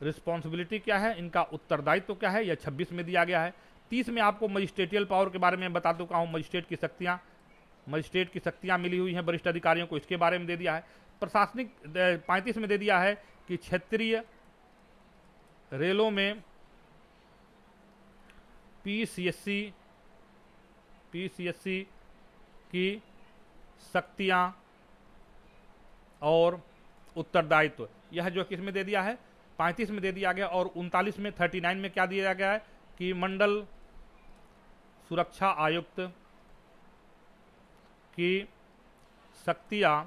रिस्पॉन्सिबिलिटी क्या है, इनका उत्तरदायित्व क्या है, यह 26 में दिया गया है। 30 में आपको मजिस्ट्रेटियल पावर के बारे में बता चुका हूं, मजिस्ट्रेट की शक्तियां मिली हुई हैं वरिष्ठ अधिकारियों को, इसके बारे में दे दिया है। प्रशासनिक 35 में दे दिया है कि क्षेत्रीय रेलों में पीसीएससी की शक्तियां और उत्तरदायित्व, यह जो किस में दे दिया है, 35 में दे दिया गया। और 39 में 39 में क्या दिया गया है कि मंडल सुरक्षा आयुक्त की शक्तियां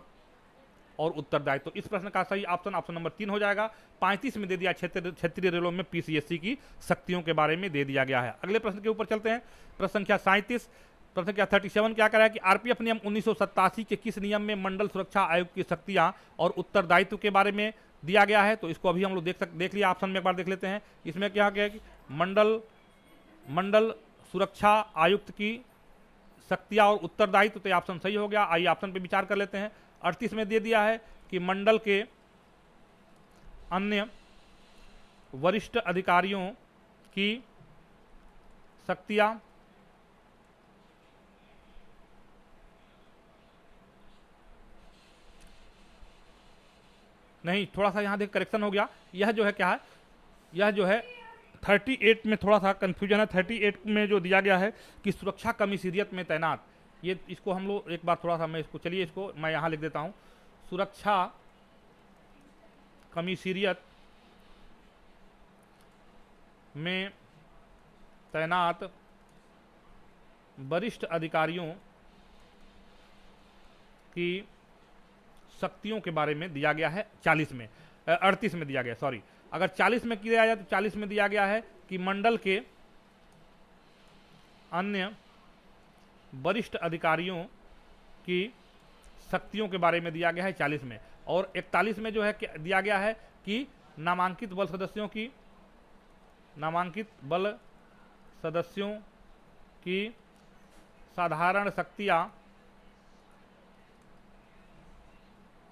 और उत्तरदायित्व। इस प्रश्न का सही ऑप्शन नंबर 3 हो जाएगा। 35 में दे दिया क्षेत्रीय रेलों में पीसीएससी की शक्तियों के बारे में दे दिया गया है। अगले प्रश्न के ऊपर चलते हैं। प्रश्न संख्या 37, प्रश्न संख्या 37 क्या कह रहा है कि आरपीएफ नियम 1987 के किस नियम में मंडल सुरक्षा आयुक्त की शक्तियां और उत्तरदायित्व के बारे में दिया गया है? तो इसको अभी हम लोग देख लिया, ऑप्शन में एक बार देख लेते हैं। इसमें क्या है कि मंडल सुरक्षा आयुक्त की शक्तियां और उत्तरदायित्व, तो ऑप्शन सही हो गया। आइए ऑप्शन पे विचार कर लेते हैं। 38 में दे दिया है कि मंडल के अन्य वरिष्ठ अधिकारियों की शक्तियां नहीं, थोड़ा सा यहां देख करेक्शन हो गया। यह जो है क्या है, यह जो है 38 में थोड़ा सा कंफ्यूजन है। 38 में जो दिया गया है कि सुरक्षा कमिश्नरियत में तैनात, ये इसको हम लोग एक बार थोड़ा सा मैं इसको चलिए इसको मैं यहां लिख देता हूं। सुरक्षा कमिश्नरियत में तैनात वरिष्ठ अधिकारियों की शक्तियों के बारे में दिया गया है 38 में दिया गया, सॉरी। अगर 40 में किया जाए तो 40 में दिया गया है कि मंडल के अन्य वरिष्ठ अधिकारियों की शक्तियों के बारे में दिया गया है 40 में। और 41 में जो है दिया गया है कि नामांकित बल सदस्यों की साधारण शक्तियां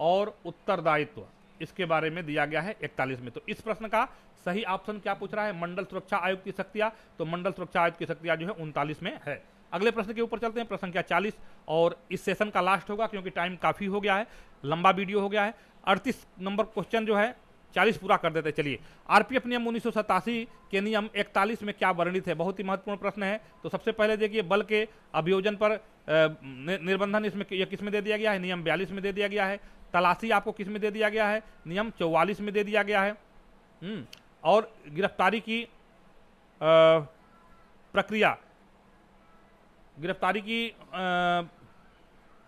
और उत्तरदायित्व, इसके बारे में दिया गया है 41 में। तो इस प्रश्न का सही ऑप्शन क्या पूछ रहा है, मंडल सुरक्षा आयुक्त की शक्तियां, तो मंडल सुरक्षा आयुक्त की शक्तियां जो है 39 में है। अगले प्रश्न के ऊपर चलते हैं, प्रश्न संख्या 40, और इस सेशन का लास्ट होगा क्योंकि टाइम काफी हो गया है, लंबा वीडियो हो गया है। 38 नंबर क्वेश्चन जो है 40 पूरा कर देते हैं। चलिए, आरपीएफ नियम 1987 के नियम 41 में क्या वर्णित है? बहुत ही महत्वपूर्ण प्रश्न है। तो सबसे पहले देखिए, बल के अभियोजन पर निर्बंधन, इसमें किस में दे दिया गया है? नियम 42 में दे दिया गया है। तलाशी आपको किस में दे दिया गया है? नियम 44 में दे दिया गया है। और गिरफ्तारी की प्रक्रिया, गिरफ्तारी की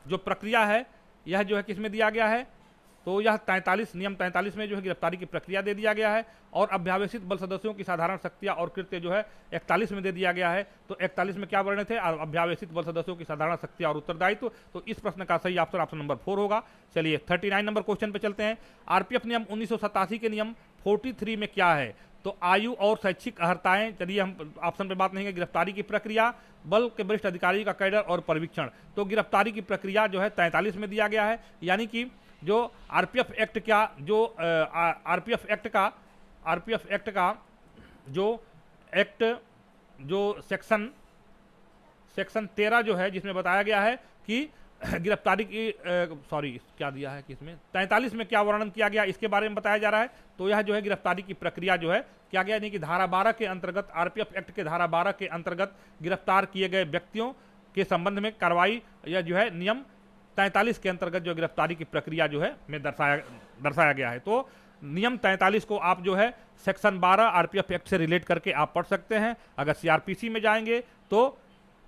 जो प्रक्रिया है, यह जो है किस में दिया गया है? तो यह 43 नियम 43 में जो है गिरफ्तारी की प्रक्रिया दे दिया गया है। और अभ्यावेशित बल सदस्यों की साधारण शक्तियां और कृत्य जो है 41 में दे दिया गया है। तो 41 में क्या वर्णित है? अभ्यावेशित बल सदस्यों की साधारण शक्तियां और उत्तरदायित्व। तो इस प्रश्न का सही ऑप्शन नंबर 4 होगा। चलिए 39 नंबर क्वेश्चन पे चलते हैं। आरपीएफ नियम 1987 के नियम 43 में क्या है? तो आयु और शैक्षिक अर्हताएं। चलिए हम ऑप्शन पे बात नहीं है। गिरफ्तारी की प्रक्रिया, बल के वरिष्ठ अधिकारी का कैडर और परीक्षण। तो गिरफ्तारी की प्रक्रिया जो है 43 में दिया गया है। यानी कि जो आरपीएफ एक्ट का जो सेक्शन 13 जो है, जिसमें बताया गया है कि गिरफ्तारी की क्या दिया है कि इसमें 43 में क्या वर्णन किया गया, इसके बारे में बताया जा रहा है। तो यह जो है गिरफ्तारी की प्रक्रिया जो है क्या गया, यानी कि धारा 12 के अंतर्गत, आरपीएफ एक्ट के धारा 12 के अंतर्गत गिरफ्तार किए गए व्यक्तियों के संबंध में कार्रवाई, या जो है नियम 43 के अंतर्गत जो गिरफ्तारी की प्रक्रिया जो है में दर्शाया गया है। तो नियम 43 को आप जो है सेक्शन 12 आरपीएफ एक्ट से रिलेट करके आप पढ़ सकते हैं। अगर सीआरपीसी में जाएंगे तो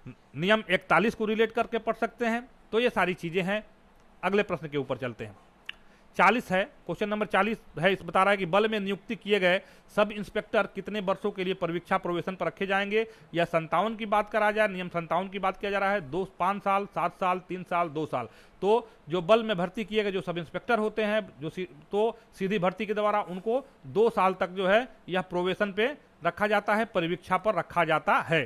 नियम 41 को रिलेट करके पढ़ सकते हैं। तो ये सारी चीजें हैं। अगले प्रश्न के ऊपर चलते हैं। 40 है, क्वेश्चन नंबर 40 है। इस बता रहा है कि बल में नियुक्ति किए गए सब इंस्पेक्टर कितने वर्षों के लिए परीक्षा प्रोबेशन पर रखे जाएंगे। या 57 की बात करा जाए, नियम 57 की बात किया जा रहा है। 5 साल, 7 साल, 3 साल, 2 साल। तो जो बल में भर्ती किए गए जो सब इंस्पेक्टर होते हैं, तो सीधी भर्ती के द्वारा उनको 2 साल तक जो है यह प्रोबेशन पे रखा जाता है, परीक्षा पर रखा जाता है।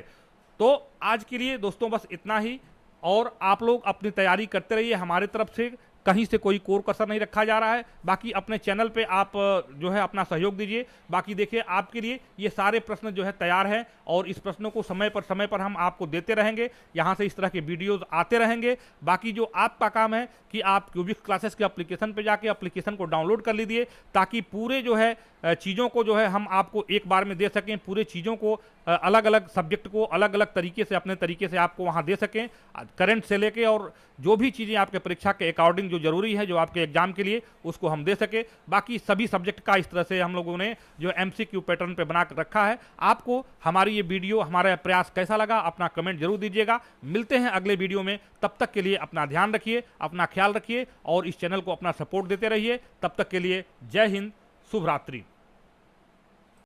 तो आज के लिए दोस्तों बस इतना ही। और आप लोग अपनी तैयारी करते रहिए। हमारे तरफ से कहीं से कोई कोर कसर नहीं रखा जा रहा है। बाकी अपने चैनल पे आप जो है अपना सहयोग दीजिए। बाकी देखिए आपके लिए ये सारे प्रश्न जो है तैयार हैं और इस प्रश्नों को समय पर हम आपको देते रहेंगे। यहाँ से इस तरह के वीडियोस आते रहेंगे। बाकी जो आपका काम है कि आप क्यूबिक्स क्लासेस के एप्लीकेशन पे जाके एप्लीकेशन को डाउनलोड कर लीजिए, ताकि पूरे जो है चीज़ों को जो है हम आपको एक बार में दे सकें। पूरे चीज़ों को अलग अलग सब्जेक्ट को अलग अलग तरीके से अपने तरीके से आपको वहाँ दे सकें, करंट से लेके और जो भी चीज़ें आपके परीक्षा के अकॉर्डिंग जो जरूरी है, जो आपके एग्जाम के लिए, उसको हम दे सके। बाकी सभी सब्जेक्ट का इस तरह से हम लोगों ने जो एमसीक्यू पैटर्न पे बना कर रखा है। आपको हमारी ये वीडियो, हमारा प्रयास कैसा लगा, अपना कमेंट जरूर दीजिएगा। मिलते हैं अगले वीडियो में। तब तक के लिए अपना ध्यान रखिए, अपना ख्याल रखिए और इस चैनल को अपना सपोर्ट देते रहिए। तब तक के लिए जय हिंद, शुभ रात्रि।